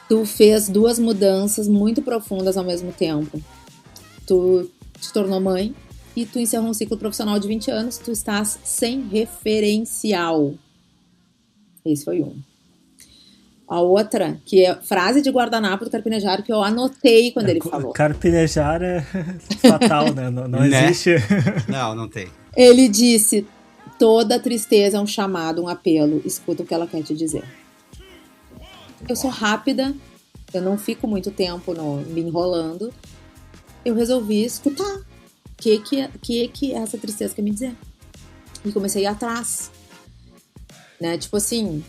Tu fez 2 mudanças muito profundas ao mesmo tempo. Tu te tornou mãe e tu encerrou um ciclo profissional de 20 anos, tu estás sem referencial. Esse foi um. A outra, que é frase de guardanapo do Carpinejar, que eu anotei quando ele falou. Carpinejar é fatal, né? Não existe. Não tem. Ele disse, toda tristeza é um chamado, um apelo. Escuta o que ela quer te dizer. Eu sou rápida, eu não fico muito tempo me enrolando. Eu resolvi escutar o que essa tristeza quer me dizer. E comecei a ir atrás. Né? Tipo assim,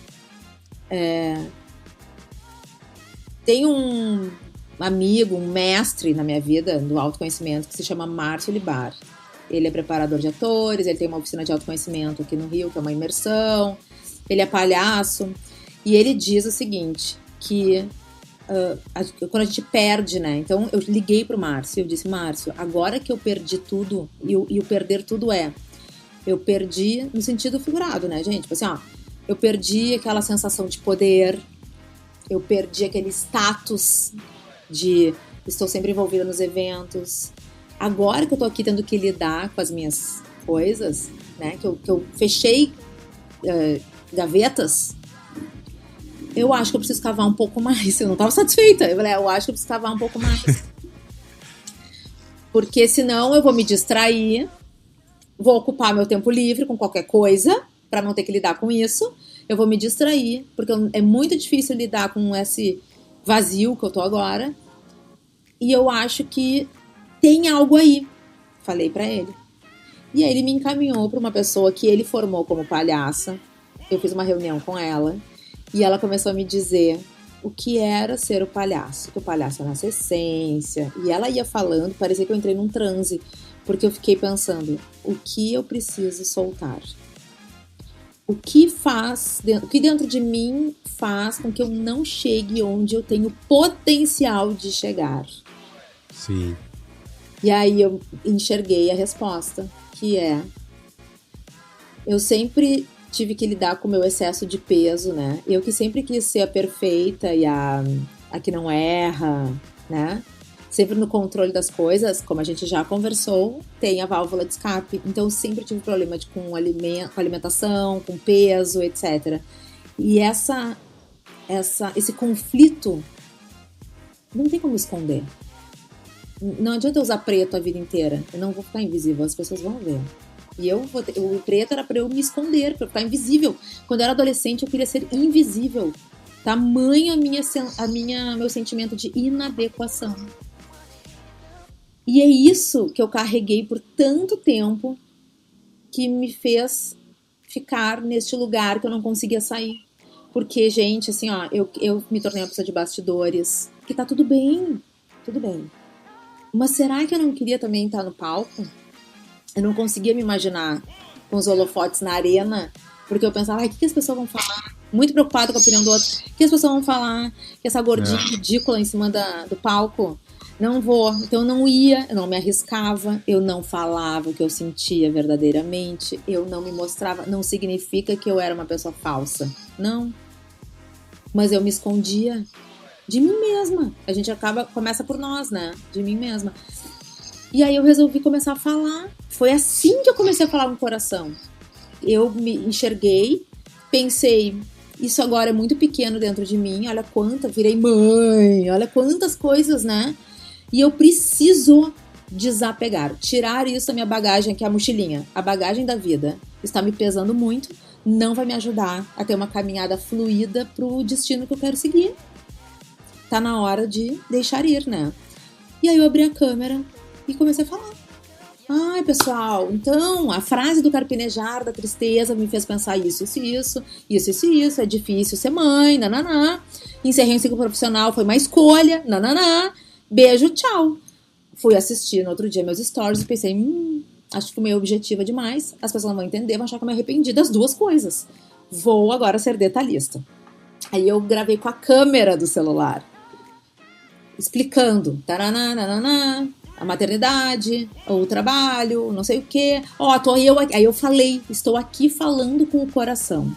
tem um amigo, um mestre na minha vida do autoconhecimento que se chama Márcio Libar. Ele é preparador de atores, ele tem uma oficina de autoconhecimento aqui no Rio, que é uma imersão. Ele é palhaço. E ele diz o seguinte, que quando a gente perde, né? Então eu liguei pro Márcio e eu disse, Márcio, agora que eu perdi tudo, e o perder tudo eu perdi no sentido figurado, né, gente? Tipo assim, ó, eu perdi aquela sensação de poder, eu perdi aquele status de estou sempre envolvida nos eventos. Agora que eu tô aqui tendo que lidar com as minhas coisas, né, que eu fechei gavetas, eu acho que eu preciso cavar um pouco mais. Eu não tava satisfeita. Eu falei, eu acho que eu preciso cavar um pouco mais. Porque senão eu vou me distrair, vou ocupar meu tempo livre com qualquer coisa, pra não ter que lidar com isso. Eu vou me distrair, porque é muito difícil lidar com esse vazio que eu tô agora. E eu acho que tem algo aí. Falei pra ele. E aí ele me encaminhou pra uma pessoa que ele formou como palhaça. Eu fiz uma reunião com ela. E ela começou a me dizer o que era ser o palhaço. Que o palhaço é a nossa essência. E ela ia falando, parecia que eu entrei num transe. Porque eu fiquei pensando, o que eu preciso soltar? O que dentro de mim faz com que eu não chegue onde eu tenho potencial de chegar? Sim. E aí eu enxerguei a resposta, que é... Eu sempre tive que lidar com o meu excesso de peso, né? Eu que sempre quis ser a perfeita e a que não erra, né? Sempre no controle das coisas, como a gente já conversou, tem a válvula de escape. Então eu sempre tive problema com alimentação, com peso, etc. E esse conflito não tem como esconder. Não adianta eu usar preto a vida inteira. Eu não vou ficar invisível, as pessoas vão ver. E o preto era pra eu me esconder, pra eu ficar invisível. Quando eu era adolescente, eu queria ser invisível. Tamanho meu sentimento de inadequação. E é isso que eu carreguei por tanto tempo que me fez ficar neste lugar que eu não conseguia sair. Porque, gente, assim, ó, eu me tornei uma pessoa de bastidores. Que tá tudo bem. Mas será que eu não queria também estar no palco? Eu não conseguia me imaginar com os holofotes na arena, porque eu pensava, o que as pessoas vão falar? Muito preocupada com a opinião do outro. O que as pessoas vão falar? Que essa gordinha ridícula em cima do palco? Não vou. Então eu não ia, eu não me arriscava, eu não falava o que eu sentia verdadeiramente, eu não me mostrava. Não significa que eu era uma pessoa falsa. Não. Mas eu me escondia de mim mesma. A gente começa por nós, né? De mim mesma. E aí eu resolvi começar a falar. Foi assim que eu comecei a falar com o coração. Eu me enxerguei, pensei, isso agora é muito pequeno dentro de mim, olha virei mãe, olha quantas coisas, né? E eu preciso desapegar, tirar isso da minha bagagem, que é a mochilinha. A bagagem da vida está me pesando muito, não vai me ajudar a ter uma caminhada fluida pro destino que eu quero seguir. Tá na hora de deixar ir, né? E aí eu abri a câmera e comecei a falar. Ai, pessoal, então a frase do Carpinejar da tristeza me fez pensar isso, é difícil ser mãe, nananá. Encerrei um ciclo profissional, foi uma escolha, nananá. Beijo, tchau. Fui assistir no outro dia meus stories e pensei, acho que fui meio objetiva demais, as pessoas não vão entender, vão achar que eu me arrependi das duas coisas. Vou agora ser detalhista. Aí eu gravei com a câmera do celular, explicando, taranã, a maternidade, o trabalho, não sei o quê. Aí eu falei, estou aqui falando com o coração.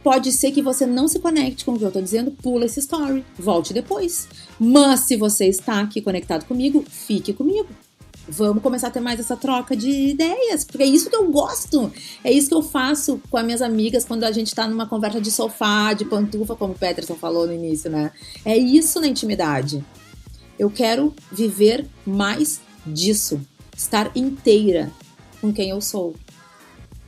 Pode ser que você não se conecte com o que eu tô dizendo, pula esse story, volte depois. Mas se você está aqui conectado comigo, fique comigo. Vamos começar a ter mais essa troca de ideias, porque é isso que eu gosto, é isso que eu faço com as minhas amigas quando a gente tá numa conversa de sofá, de pantufa, como o Peterson falou no início, né? É isso na intimidade. Eu quero viver mais disso, estar inteira com quem eu sou.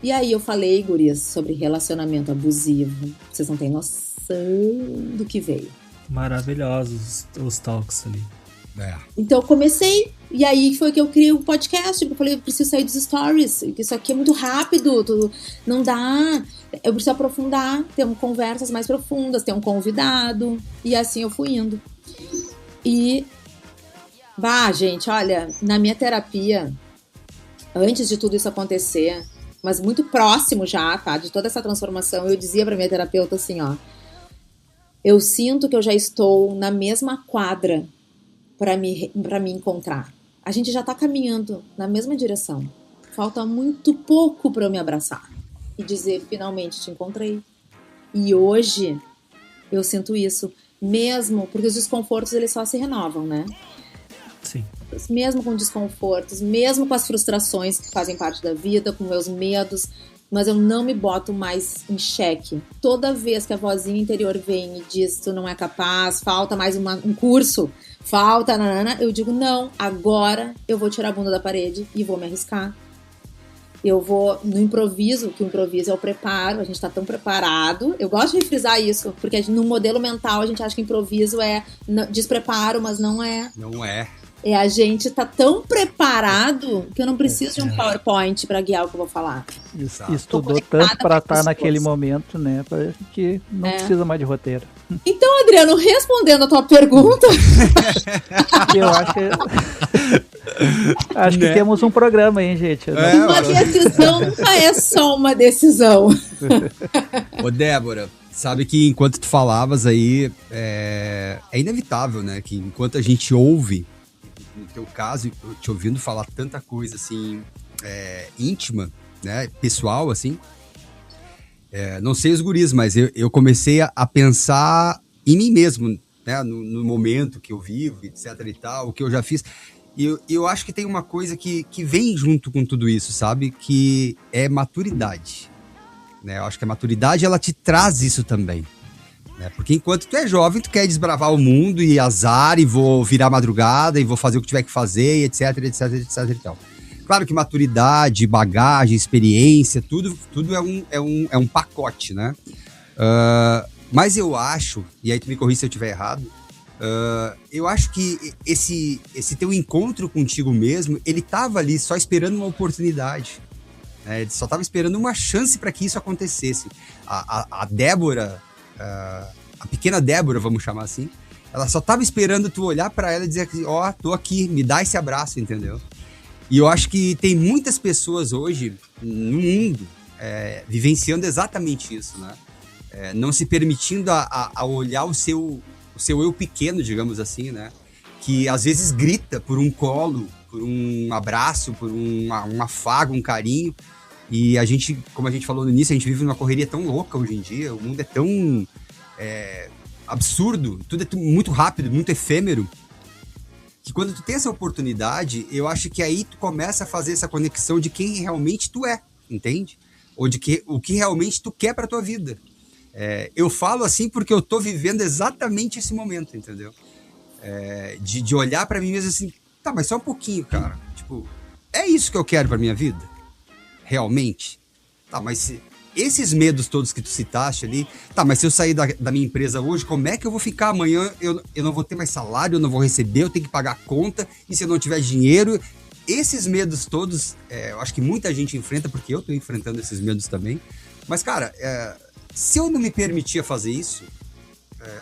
E aí eu falei, gurias, sobre relacionamento abusivo. Vocês não têm noção do que veio. Maravilhosos os talks ali. Então eu comecei, e aí foi que eu criei o podcast. Eu falei, eu preciso sair dos stories, isso aqui é muito rápido, não dá. Eu preciso aprofundar, ter conversas mais profundas, ter um convidado. E assim eu fui indo. E, gente, olha, na minha terapia, antes de tudo isso acontecer, mas muito próximo já, tá, de toda essa transformação, eu dizia pra minha terapeuta assim, ó, eu sinto que eu já estou na mesma quadra para me encontrar. A gente já tá caminhando na mesma direção. Falta muito pouco para eu me abraçar e dizer, finalmente te encontrei. E hoje eu sinto isso, mesmo porque os desconfortos eles só se renovam, né? Sim. Mesmo com desconfortos, mesmo com as frustrações que fazem parte da vida, com meus medos, mas eu não me boto mais em xeque. Toda vez que a vozinha interior vem e diz, tu não é capaz, falta mais um curso, falta, nanana, eu digo, não, agora eu vou tirar a bunda da parede e vou me arriscar. Eu vou no improviso, que o improviso é o preparo, a gente tá tão preparado. Eu gosto de frisar isso, porque no modelo mental a gente acha que improviso é despreparo, mas não é. Não é. É a gente tá tão preparado que eu não preciso de um PowerPoint para guiar o que eu vou falar. Estudou tanto para estar naquele momento, né? Que não precisa mais de roteiro. Então, Adriano, respondendo a tua pergunta... Eu acho que temos um programa aí, gente. Uma decisão nunca é só uma decisão. Ô, Débora, sabe que enquanto tu falavas aí, é inevitável, né? Que enquanto a gente ouve, no teu caso, eu te ouvindo falar tanta coisa, assim, íntima, né? Pessoal, assim. Não sei os guris, mas eu comecei a pensar em mim mesmo, né? No momento que eu vivo, etc e tal, o que eu já fiz. E eu acho que tem uma coisa que vem junto com tudo isso, sabe? Que é maturidade. Né? Eu acho que a maturidade, ela te traz isso também. Né? Porque enquanto tu é jovem, tu quer desbravar o mundo e azar, e vou virar madrugada, e vou fazer o que tiver que fazer, etc, etc, etc e tal. Claro que maturidade, bagagem, experiência, tudo é um pacote, né? Mas eu acho, e aí tu me corrija se eu estiver errado, eu acho que esse teu encontro contigo mesmo, ele tava ali só esperando uma oportunidade. Né? Ele só tava esperando uma chance para que isso acontecesse. A Débora, a pequena Débora, vamos chamar assim, ela só tava esperando tu olhar para ela e dizer que, ó, tô aqui, me dá esse abraço, entendeu? E eu acho que tem muitas pessoas hoje no mundo vivenciando exatamente isso, né? Não se permitindo a olhar o seu eu pequeno, digamos assim, né? Que às vezes grita por um colo, por um abraço, por um afago, um carinho. E a gente, como a gente falou no início, a gente vive numa correria tão louca hoje em dia, o mundo é tão absurdo, tudo é muito rápido, muito efêmero, que quando tu tem essa oportunidade, eu acho que aí tu começa a fazer essa conexão de quem realmente tu é, entende? Ou de o que realmente tu quer pra tua vida. Eu falo assim porque eu tô vivendo exatamente esse momento, entendeu? De olhar pra mim mesmo assim, tá, mas só um pouquinho, cara. Tipo, é isso que eu quero pra minha vida? Realmente? Tá, mas esses medos todos que tu citaste ali, tá, mas se eu sair da minha empresa hoje, como é que eu vou ficar amanhã? Eu não vou ter mais salário, eu não vou receber, eu tenho que pagar a conta, e se eu não tiver dinheiro? Esses medos todos, eu acho que muita gente enfrenta, porque eu tô enfrentando esses medos também. Mas, cara, se eu não me permitir fazer isso,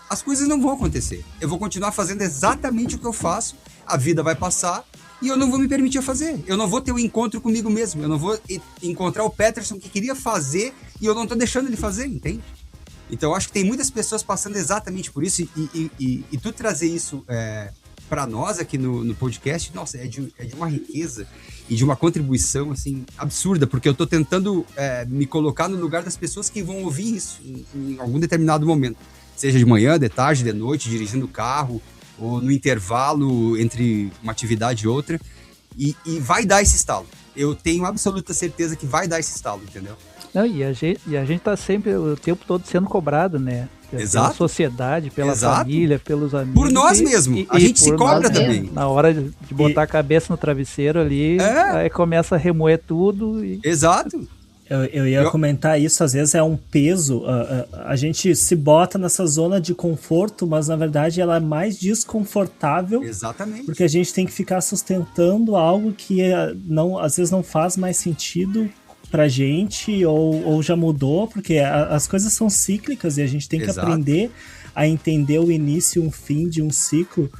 as coisas não vão acontecer. Eu vou continuar fazendo exatamente o que eu faço, a vida vai passar, e eu não vou me permitir fazer. Eu não vou ter um encontro comigo mesmo. Eu não vou encontrar o Peterson que queria fazer e eu não tô deixando ele fazer, entende? Então eu acho que tem muitas pessoas passando exatamente por isso e tu trazer isso para nós aqui no podcast, nossa, é de uma riqueza e de uma contribuição assim absurda, porque eu tô tentando me colocar no lugar das pessoas que vão ouvir isso em algum determinado momento. Seja de manhã, de tarde, de noite, dirigindo o carro, ou no intervalo entre uma atividade e outra. E vai dar esse estalo. Eu tenho absoluta certeza que vai dar esse estalo, entendeu? Não, e a gente tá sempre o tempo todo sendo cobrado, né? Exato. Pela sociedade, pela Exato. família, pelos amigos. Por nós mesmos. A gente se cobra também. Na hora de botar a cabeça no travesseiro ali, aí começa a remoer tudo. Exato. Eu ia comentar isso, às vezes é um peso, a gente se bota nessa zona de conforto, mas na verdade ela é mais desconfortável. Exatamente. Porque a gente tem que ficar sustentando algo que às vezes não faz mais sentido pra gente ou já mudou, porque as coisas são cíclicas e a gente tem que aprender a entender o início e o fim de um ciclo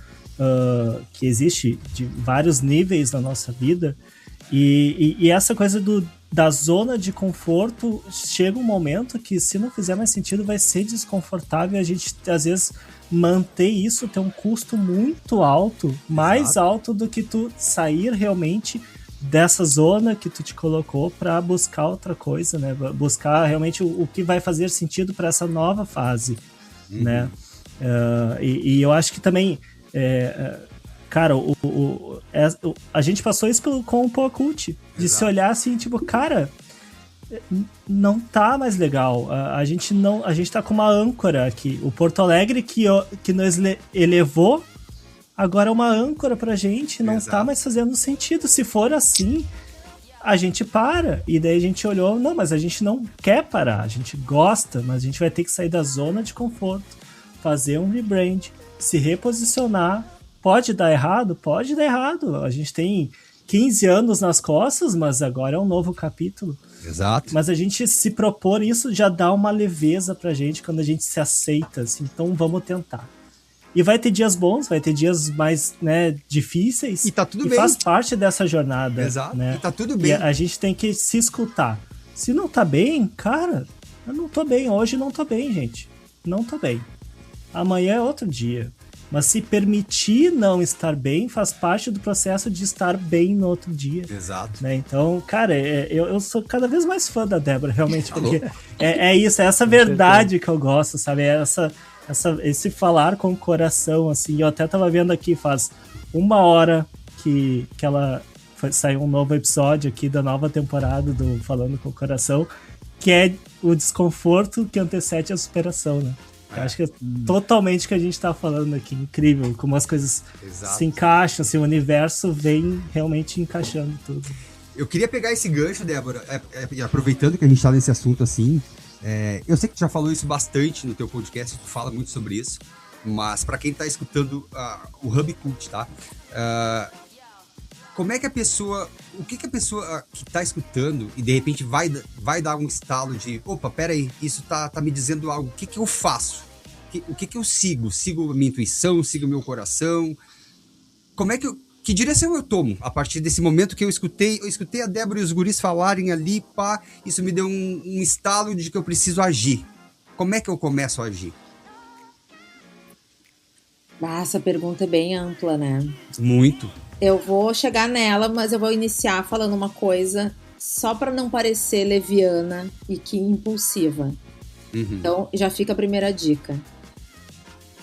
que existe de vários níveis na nossa vida. E essa coisa da zona de conforto, chega um momento que, se não fizer mais sentido, vai ser desconfortável. A gente, às vezes, manter isso tem um custo muito alto, mais alto do que tu sair realmente dessa zona que tu te colocou para buscar outra coisa, né? Buscar realmente o que vai fazer sentido para essa nova fase, né? E eu acho que também... Cara, a gente passou isso com o Poa Cult, de se olhar assim, tipo, cara, não tá mais legal. A gente tá com uma âncora aqui. O Porto Alegre que nos elevou, agora é uma âncora pra gente, não tá mais fazendo sentido. Se for assim, a gente para. E daí a gente olhou, não, mas a gente não quer parar, a gente gosta, mas a gente vai ter que sair da zona de conforto, fazer um rebrand, se reposicionar. Pode dar errado? Pode dar errado. A gente tem 15 anos nas costas, mas agora é um novo capítulo. Exato. Mas a gente se propor isso já dá uma leveza pra gente quando a gente se aceita, assim, então vamos tentar. E vai ter dias bons, vai ter dias mais, né, difíceis. E tá tudo bem. Faz parte dessa jornada. Exato. Né? E tá tudo bem. E a gente tem que se escutar. Se não tá bem, cara, eu não tô bem. Hoje não tô bem, gente. Não tô bem. Amanhã é outro dia. Mas se permitir não estar bem faz parte do processo de estar bem no outro dia. Exato. Né? Então, cara, eu sou cada vez mais fã da Débora, realmente, porque é isso, é essa verdade que eu gosto, sabe? Esse falar com o coração, assim. Eu até tava vendo aqui, faz 1 hora que ela saiu um novo episódio aqui da nova temporada do Falando com o Coração, que é o desconforto que antecede a superação, né? Eu acho que é totalmente o que a gente tá falando aqui. Incrível, como as coisas se encaixam, assim, o universo vem realmente encaixando tudo. Eu queria pegar esse gancho, Débora, aproveitando que a gente tá nesse assunto assim, eu sei que tu já falou isso bastante no teu podcast, tu fala muito sobre isso, mas para quem tá escutando o Hub Cult, tá? Como é que a pessoa, o que a pessoa que tá escutando e de repente vai dar um estalo de, opa, peraí, isso tá me dizendo algo, o que eu faço? O que eu sigo? Sigo a minha intuição, sigo o meu coração? Como é que direção eu tomo a partir desse momento que eu escutei a Débora e os guris falarem ali, pá, isso me deu um estalo de que eu preciso agir. Como é que eu começo a agir? Essa pergunta é bem ampla, né? Muito. Eu vou chegar nela, mas eu vou iniciar falando uma coisa só para não parecer leviana e que impulsiva. Então, já fica a primeira dica.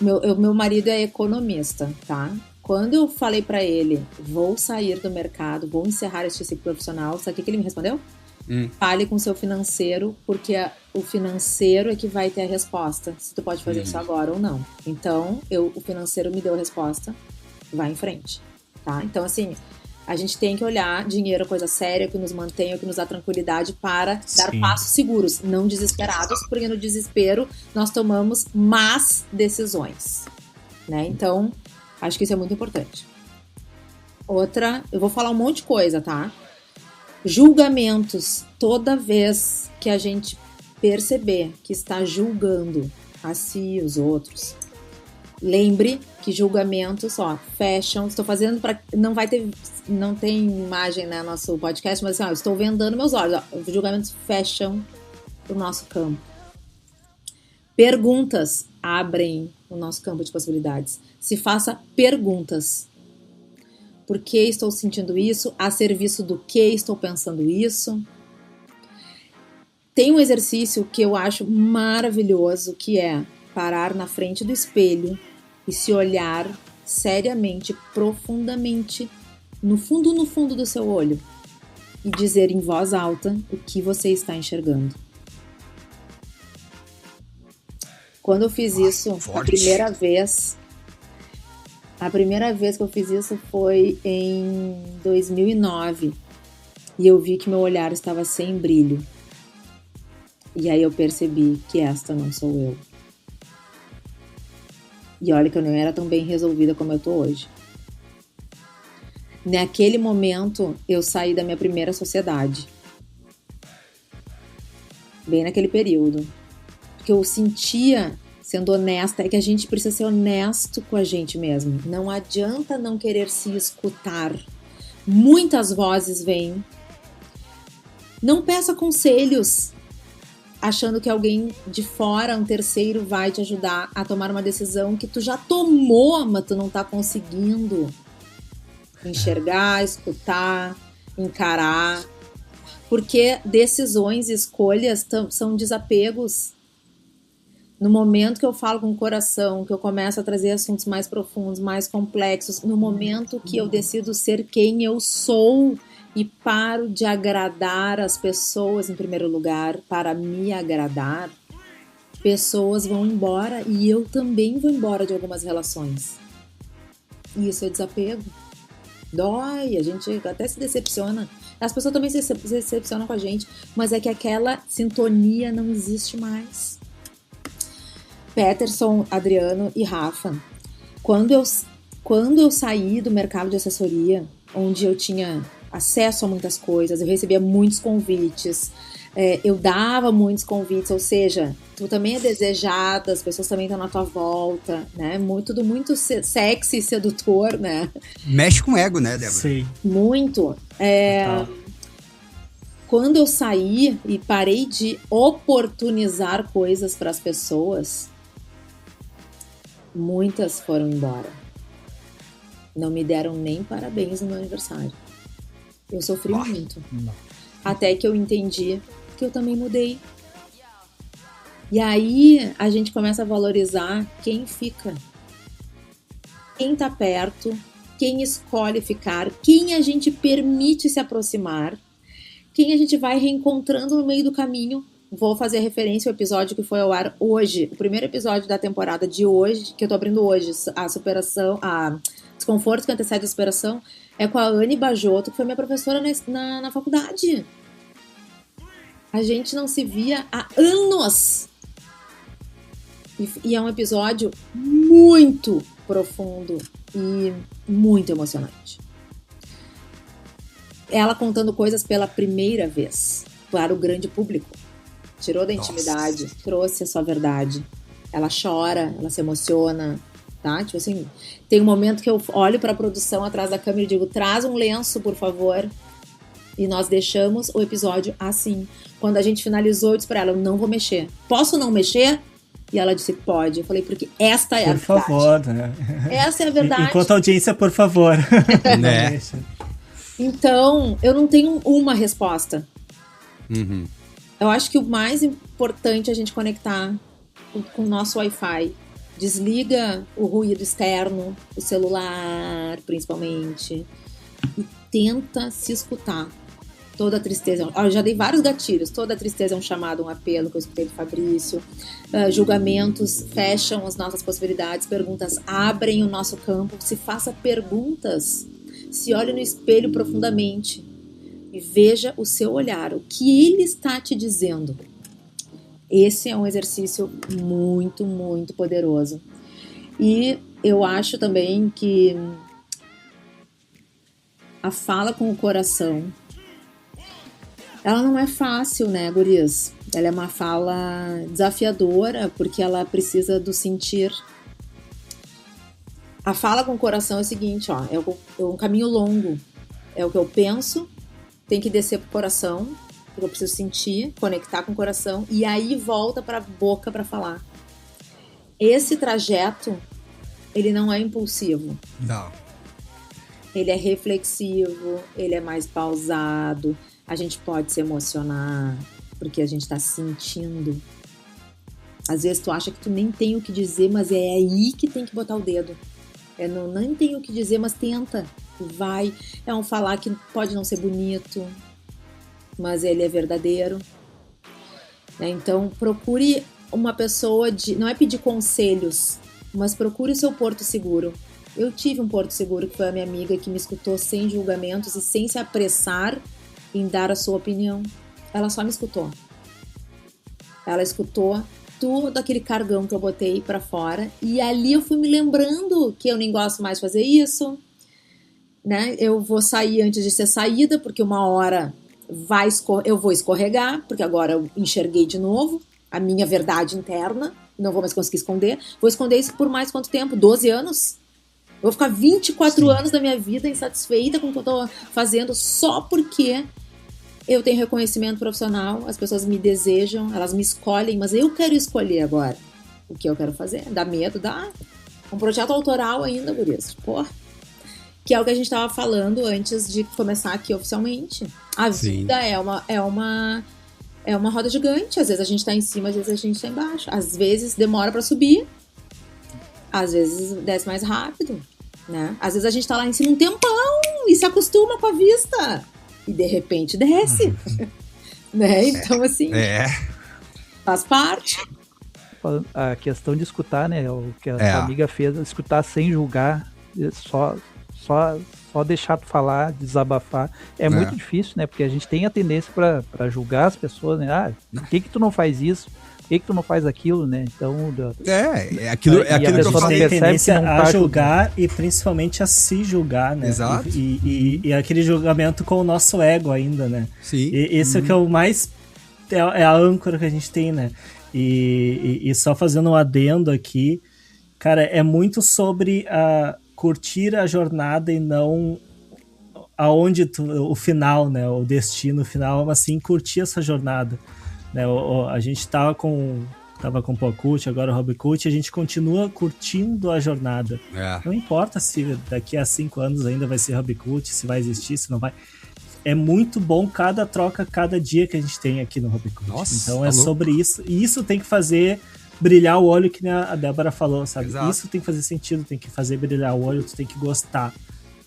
Meu marido é economista, tá? Quando eu falei para ele, vou sair do mercado, vou encerrar este ciclo profissional, sabe o que ele me respondeu? Fale com o seu financeiro, porque o financeiro é que vai ter a resposta, se tu pode fazer isso agora ou não. Então, o financeiro me deu a resposta, vai em frente. Tá? Então, assim, a gente tem que olhar dinheiro, coisa séria, que nos mantenha, que nos dá tranquilidade para dar passos seguros, não desesperados, porque no desespero nós tomamos más decisões, né? Então, acho que isso é muito importante. Outra, eu vou falar um monte de coisa, tá? Julgamentos, toda vez que a gente perceber que está julgando a si e os outros, lembre que julgamentos, fecham. Estou fazendo para não tem imagem, né, no nosso podcast, mas assim, estou vendando meus olhos. Os julgamentos fecham o nosso campo. Perguntas abrem o nosso campo de possibilidades. Se faça perguntas. Por que estou sentindo isso? A serviço do que estou pensando isso? Tem um exercício que eu acho maravilhoso, que é parar na frente do espelho e se olhar seriamente, profundamente no fundo do seu olho e dizer em voz alta o que você está enxergando. Quando eu fiz isso forte. a primeira vez que eu fiz isso foi em 2009 e eu vi que meu olhar estava sem brilho. E aí eu percebi que esta não sou eu. E olha que eu não era tão bem resolvida como eu tô hoje. Naquele momento, eu saí da minha primeira sociedade. Bem naquele período. Porque eu sentia, sendo honesta, é que a gente precisa ser honesto com a gente mesmo. Não adianta não querer se escutar. Muitas vozes vêm. Não peça conselhos achando que alguém de fora, um terceiro, vai te ajudar a tomar uma decisão que tu já tomou, mas tu não tá conseguindo enxergar, escutar, encarar. Porque decisões e escolhas são desapegos. No momento que eu falo com o coração, que eu começo a trazer assuntos mais profundos, mais complexos, no momento que eu decido ser quem eu sou e paro de agradar as pessoas em primeiro lugar para me agradar, pessoas vão embora e eu também vou embora de algumas relações. E isso é desapego. Dói, a gente até se decepciona. As pessoas também se decepcionam com a gente, mas é que aquela sintonia não existe mais. Peterson, Adriano e Rafa, quando eu saí do mercado de assessoria, onde eu tinha acesso a muitas coisas, eu recebia muitos convites, eu dava muitos convites, ou seja, tu também é desejada, as pessoas também estão na tua volta, né? Tudo muito sexy e sedutor, né? Mexe com o ego, né, Débora? Sim. Muito. Quando eu saí e parei de oportunizar coisas para as pessoas, muitas foram embora. Não me deram nem parabéns no meu aniversário. Eu sofri muito. Até que eu entendi que eu também mudei. E aí a gente começa a valorizar quem fica. Quem tá perto, quem escolhe ficar, quem a gente permite se aproximar, quem a gente vai reencontrando no meio do caminho. Vou fazer referência ao episódio que foi ao ar hoje, o primeiro episódio da temporada de hoje, que eu tô abrindo hoje, a superação, a desconforto que antecede a superação, é com a Anne Bajoto, que foi minha professora na faculdade. A gente não se via há anos. E é um episódio muito profundo e muito emocionante. Ela contando coisas pela primeira vez para o grande público. Tirou da intimidade, trouxe a sua verdade. Ela chora, ela se emociona, tá? Tipo assim, tem um momento que eu olho pra produção atrás da câmera e digo, traz um lenço, por favor. E nós deixamos o episódio assim. Quando a gente finalizou, eu disse pra ela, eu não vou mexer. Posso não mexer? E ela disse, pode. Eu falei, porque esta é a verdade. Por favor, né? Essa é a verdade. Enquanto audiência, por favor. Né? Então, eu não tenho uma resposta. Uhum. Eu acho que o mais importante é a gente conectar com o nosso Wi-Fi. Desliga o ruído externo, o celular, principalmente. E tenta se escutar. Toda a tristeza... Eu já dei vários gatilhos. Toda a tristeza é um chamado, um apelo, que eu escutei do Fabrício. Julgamentos fecham as nossas possibilidades. Perguntas abrem o nosso campo. Se faça perguntas. Se olhe no espelho profundamente. E veja o seu olhar, o que ele está te dizendo. Esse é um exercício muito, muito poderoso. E eu acho também que a fala com o coração, ela não é fácil, né, gurias? Ela é uma fala desafiadora, porque ela precisa do sentir. A fala com o coração é o seguinte, ó, é um caminho longo. É o que eu penso, tem que descer pro coração, porque eu preciso sentir, conectar com o coração, e aí volta pra boca pra falar. Esse trajeto, ele não é impulsivo. Não. Ele é reflexivo, ele é mais pausado, a gente pode se emocionar, porque a gente tá sentindo. Às vezes tu acha que tu nem tem o que dizer, mas é aí que tem que botar o dedo. Nem tem o que dizer, mas tenta. vai. É um falar que pode não ser bonito, mas ele é verdadeiro. Então, procure uma pessoa não é pedir conselhos, mas procure o seu porto seguro. Eu tive um porto seguro que foi a minha amiga que me escutou sem julgamentos e sem se apressar em dar a sua opinião. Ela só me escutou. Ela escutou todo aquele cargão que eu botei pra fora e ali eu fui me lembrando que eu nem gosto mais de fazer isso, né? Eu vou sair antes de ser saída, porque uma hora eu vou escorregar, porque agora eu enxerguei de novo a minha verdade interna, não vou mais conseguir esconder. Vou esconder isso por mais quanto tempo? 12 anos? Eu vou ficar 24 anos da minha vida insatisfeita com o que eu tô fazendo só porque eu tenho reconhecimento profissional, as pessoas me desejam, elas me escolhem, mas eu quero escolher agora o que eu quero fazer. Dá medo, dá. Um projeto autoral ainda, gurias. Porra. Que é o que a gente estava falando antes de começar aqui oficialmente. A vida é uma roda gigante. Às vezes a gente está em cima, às vezes a gente está embaixo. Às vezes demora para subir, às vezes desce mais rápido, né? Às vezes a gente está lá em cima um tempão e se acostuma com a vista. E de repente desce. Né? Então, assim, faz parte. A questão de escutar, né? O que a sua amiga fez, escutar sem julgar, só deixar tu falar, desabafar. É muito difícil, né? Porque a gente tem a tendência para julgar as pessoas, né? Por que tu não faz isso? Por que tu não faz aquilo, né? Então... aquilo que eu falei. Tem tendência a julgar e principalmente a se julgar, né? Exato. E aquele julgamento com o nosso ego ainda, né? Sim. E esse é o que é o mais... É a âncora que a gente tem, né? E só fazendo um adendo aqui, cara, é muito sobre curtir a jornada e não o final, né? O destino final, mas sim curtir essa jornada. Né? A gente tava com o Poacult, agora o Hobbycult, a gente continua curtindo a jornada. Não importa se daqui a 5 anos ainda vai ser Hobbycult, se vai existir, se não vai. É muito bom cada troca, cada dia que a gente tem aqui no Hobbycult. Então sobre isso. E isso tem que fazer brilhar o olho, que nem a Débora falou, sabe? Exato. Isso tem que fazer sentido, tem que fazer brilhar o olho, tu tem que gostar.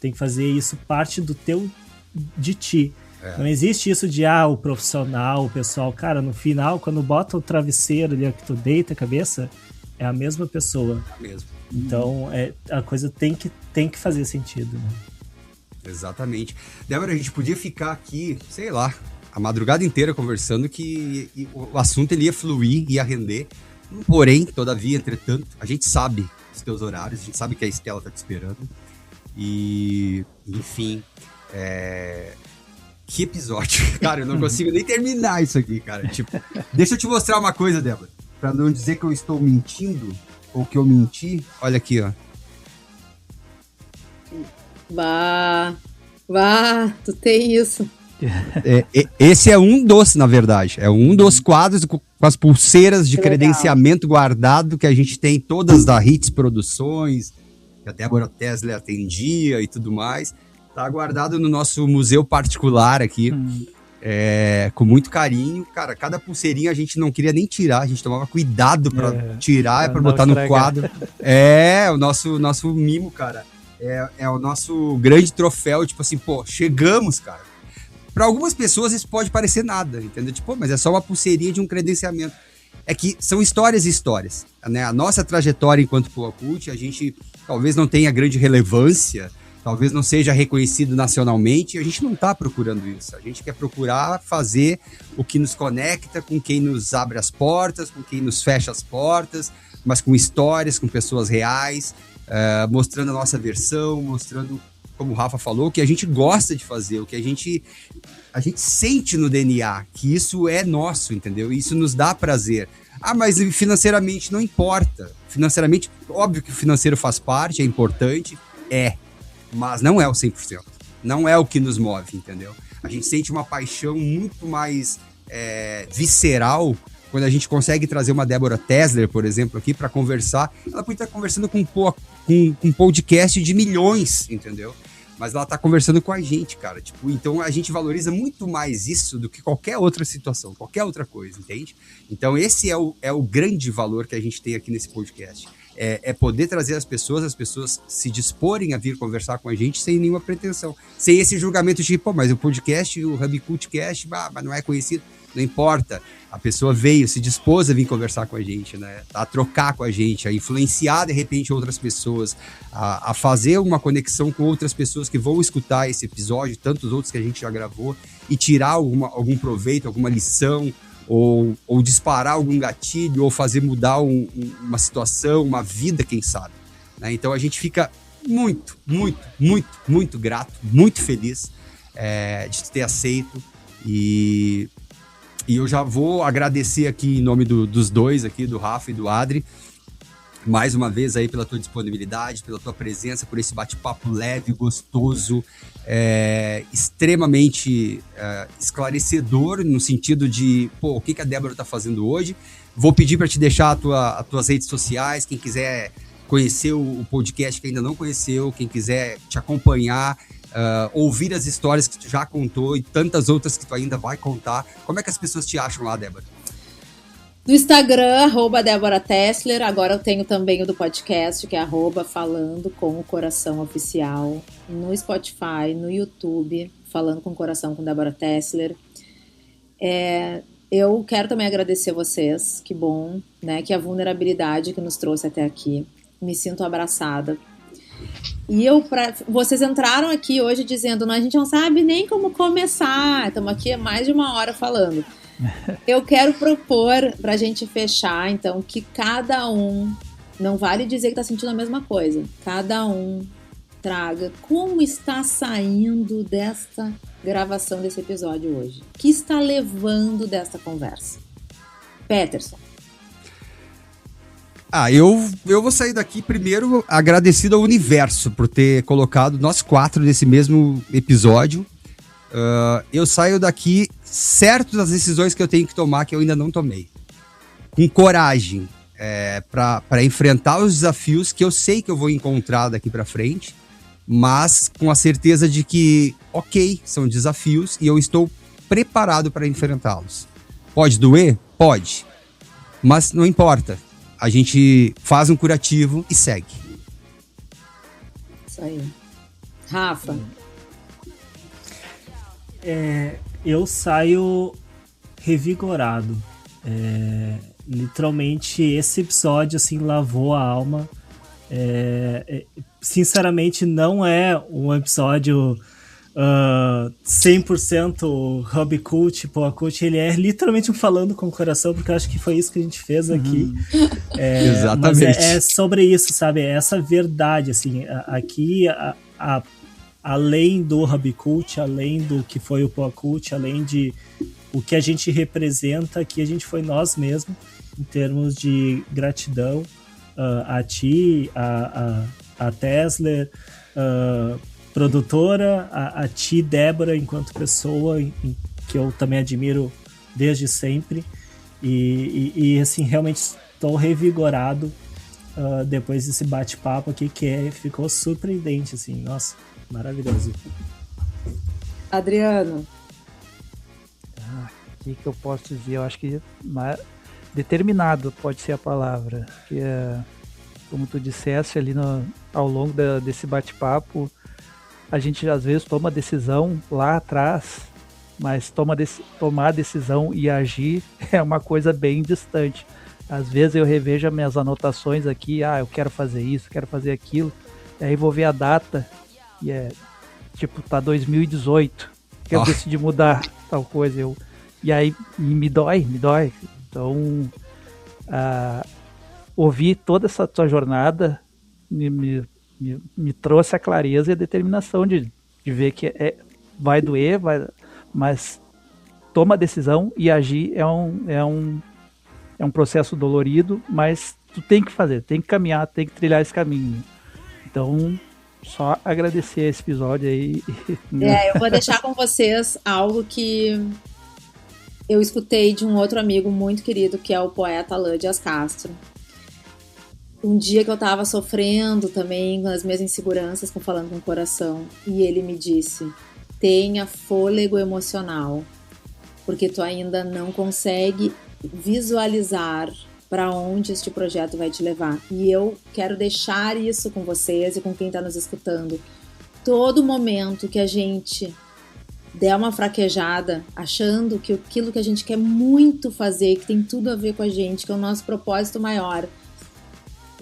Tem que fazer isso parte de ti. Não existe isso de, o profissional, o pessoal. Cara, no final, quando bota o travesseiro ali, que tu deita a cabeça, é a mesma pessoa. Mesmo. Então, a coisa tem que fazer sentido, né? Exatamente. Débora, a gente podia ficar aqui, sei lá, a madrugada inteira conversando que o assunto ele ia fluir, ia render. Porém, todavia, entretanto, a gente sabe os teus horários, a gente sabe que a Estela tá te esperando. E, enfim, que episódio. Cara, eu não consigo nem terminar isso aqui, cara. Tipo, deixa eu te mostrar uma coisa, Débora. Pra não dizer que eu estou mentindo, ou que eu menti. Olha aqui, ó. Tu tem isso. Esse é um dos, na verdade. É um dos quadros com as pulseiras de credenciamento guardado que a gente tem, todas da Hits Produções, que a Débora Tesler atendia e tudo mais. Tá guardado no nosso museu particular aqui, com muito carinho. Cara, cada pulseirinha a gente não queria nem tirar, a gente tomava cuidado pra tirar, pra botar no quadro. O nosso mimo, cara. É o nosso grande troféu, tipo assim, chegamos, cara. Para algumas pessoas isso pode parecer nada, entendeu? Tipo, mas é só uma pulseirinha de um credenciamento. É que são histórias e histórias, né? A nossa trajetória enquanto Poacult, a gente talvez não tenha grande relevância, talvez não seja reconhecido nacionalmente, a gente não está procurando isso. A gente quer procurar fazer o que nos conecta com quem nos abre as portas, com quem nos fecha as portas, mas com histórias, com pessoas reais, mostrando a nossa versão, mostrando, como o Rafa falou, o que a gente gosta de fazer, o que a gente sente no DNA, que isso é nosso, entendeu? Isso nos dá prazer. Mas financeiramente não importa. Financeiramente, óbvio que o financeiro faz parte, é importante, mas não é o 100%. Não é o que nos move, entendeu? A gente sente uma paixão muito mais visceral quando a gente consegue trazer uma Débora Tesler, por exemplo, aqui para conversar. Ela pode estar conversando com um podcast de milhões, entendeu? Mas ela tá conversando com a gente, cara. Tipo, então a gente valoriza muito mais isso do que qualquer outra situação, qualquer outra coisa, entende? Então esse é o grande valor que a gente tem aqui nesse podcast. É poder trazer as pessoas se disporem a vir conversar com a gente sem nenhuma pretensão. Sem esse julgamento de, pô, mas o podcast, o Hub Cultcast, mas não é conhecido. Não importa. A pessoa veio, se dispôs a vir conversar com a gente, né? A trocar com a gente, a influenciar, de repente, outras pessoas, a fazer uma conexão com outras pessoas que vão escutar esse episódio, tantos outros que a gente já gravou, e tirar algum proveito, alguma lição, ou disparar algum gatilho, ou fazer mudar uma situação, uma vida, quem sabe. Né? Então a gente fica muito, muito, muito, muito grato, muito feliz de ter aceito. E eu já vou agradecer aqui em nome dos dois, aqui, do Rafa e do Adri, mais uma vez aí pela tua disponibilidade, pela tua presença, por esse bate-papo leve, gostoso, extremamente esclarecedor, no sentido de, pô, o que a Débora está fazendo hoje. Vou pedir para te deixar as tuas redes sociais, quem quiser conhecer o podcast que ainda não conheceu, quem quiser te acompanhar, ouvir as histórias que tu já contou e tantas outras que tu ainda vai contar. Como é que as pessoas te acham lá, Débora? No Instagram, @DéboraTessler. Agora eu tenho também o do podcast, que é @Falando com o Coração Oficial. No Spotify, no YouTube, Falando com o Coração com Débora Tessler. Eu quero também agradecer vocês, que bom, né? Que a vulnerabilidade que nos trouxe até aqui. Me sinto abraçada. E vocês entraram aqui hoje dizendo, a gente não sabe nem como começar. Estamos aqui há mais de 1 hora falando. Eu quero propor pra gente fechar, então, que cada um, não vale dizer que tá sentindo a mesma coisa, cada um traga como está saindo desta gravação desse episódio hoje. O que está levando desta conversa? Peterson. Eu vou sair daqui primeiro agradecido ao universo por ter colocado nós 4 nesse mesmo episódio. Eu saio daqui certo das decisões que eu tenho que tomar, que eu ainda não tomei. Com coragem para enfrentar os desafios que eu sei que eu vou encontrar daqui para frente, mas com a certeza de que, ok, são desafios e eu estou preparado para enfrentá-los. Pode doer? Pode. Mas não importa. A gente faz um curativo e segue. Isso aí. Rafa? Eu saio revigorado. Literalmente, esse episódio assim, lavou a alma. Sinceramente, não é um episódio 100% Hub Cult, Poa Cult. Ele é literalmente um falando com o coração, porque eu acho que foi isso que a gente fez aqui. Exatamente. Mas é sobre isso, sabe? É essa verdade, assim. Aqui, além do Hub Cult, além do que foi o Poa Cult, além de o que a gente representa, aqui a gente foi nós mesmos, em termos de gratidão a ti, a Tessler, produtora, a ti, Débora, enquanto pessoa, que eu também admiro desde sempre. E assim, realmente estou revigorado depois desse bate-papo aqui, que ficou surpreendente, assim, nossa. Maravilhoso. Adriano. O que eu posso dizer? Eu acho que determinado pode ser a palavra. Que como tu disseste ali ao longo desse bate-papo, a gente às vezes toma decisão lá atrás, mas tomar decisão e agir é uma coisa bem distante. Às vezes eu revejo as minhas anotações aqui, eu quero fazer isso, quero fazer aquilo, e aí vou ver a data. E tá 2018 que eu decidi mudar tal coisa. E aí me dói. Então, ouvir toda essa tua jornada me trouxe a clareza e a determinação de ver que vai doer, mas toma a decisão e agir é um processo dolorido, mas tu tem que fazer, tem que caminhar, tem que trilhar esse caminho. Então, só agradecer esse episódio aí. Eu vou deixar com vocês algo que eu escutei de um outro amigo muito querido, que é o poeta Alain Dias Castro. Um dia que eu tava sofrendo também com as minhas inseguranças, Falando com o Coração, e ele me disse: tenha fôlego emocional, porque tu ainda não consegue visualizar para onde este projeto vai te levar. E eu quero deixar isso com vocês e com quem está nos escutando. Todo momento que a gente der uma fraquejada, achando que aquilo que a gente quer muito fazer, que tem tudo a ver com a gente, que é o nosso propósito maior,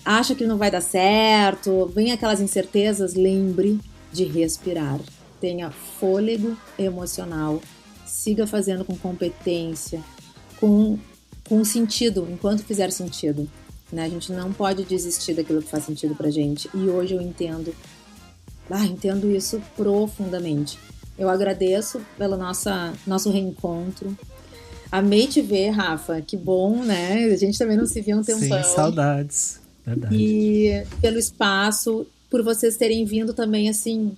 acha que não vai dar certo, vem aquelas incertezas, lembre de respirar. Tenha fôlego emocional, siga fazendo com competência, com sentido, enquanto fizer sentido. Né? A gente não pode desistir daquilo que faz sentido pra gente. E hoje eu entendo isso profundamente. Eu agradeço pelo nosso reencontro. Amei te ver, Rafa. Que bom, né? A gente também não se via um tempão. Sim, saudades. Verdade. E pelo espaço, por vocês terem vindo também, assim,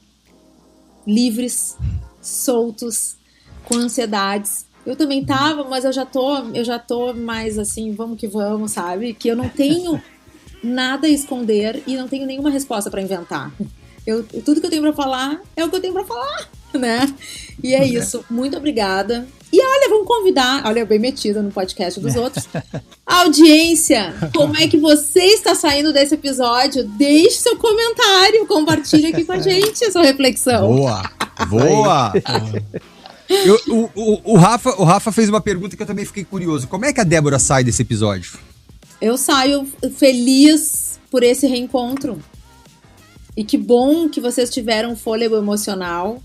livres, soltos, com ansiedades. Eu também tava, mas eu já tô mais assim, vamos que vamos, sabe? Que eu não tenho nada a esconder e não tenho nenhuma resposta para inventar. Tudo que eu tenho para falar é o que eu tenho para falar, né? E é isso. Muito obrigada. E olha, vamos convidar, olha, eu bem metida no podcast dos outros. A audiência, como é que você está saindo desse episódio? Deixe seu comentário, compartilhe aqui com a gente a sua reflexão. Boa! O Rafa fez uma pergunta que eu também fiquei curioso. Como é que a Débora sai desse episódio? Eu saio feliz por esse reencontro. E que bom que vocês tiveram fôlego emocional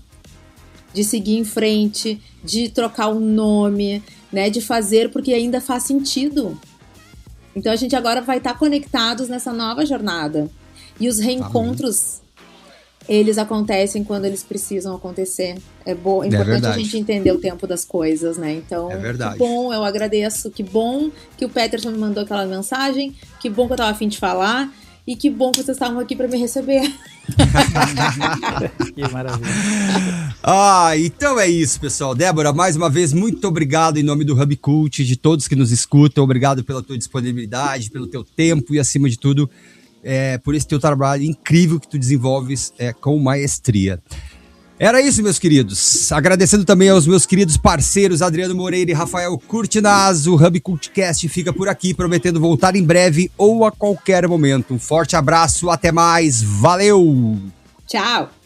de seguir em frente, de trocar o nome, né, de fazer porque ainda faz sentido. Então a gente agora vai estar conectados nessa nova jornada. E os reencontros, eles acontecem quando eles precisam acontecer. É importante a gente entender o tempo das coisas, né? Então, que bom, eu agradeço. Que bom que o Peterson me mandou aquela mensagem. Que bom que eu tava a fim de falar. E que bom que vocês estavam aqui para me receber. Que maravilha. Então é isso, pessoal. Débora, mais uma vez, muito obrigado em nome do Hub Cult, de todos que nos escutam. Obrigado pela tua disponibilidade, pelo teu tempo e, acima de tudo, por esse teu trabalho incrível que tu desenvolves com maestria. Era isso, meus queridos. Agradecendo também aos meus queridos parceiros Adriano Moreira e Rafael Curtinaz. O Hub Cultcast fica por aqui, prometendo voltar em breve ou a qualquer momento. Um forte abraço, até mais. Valeu! Tchau!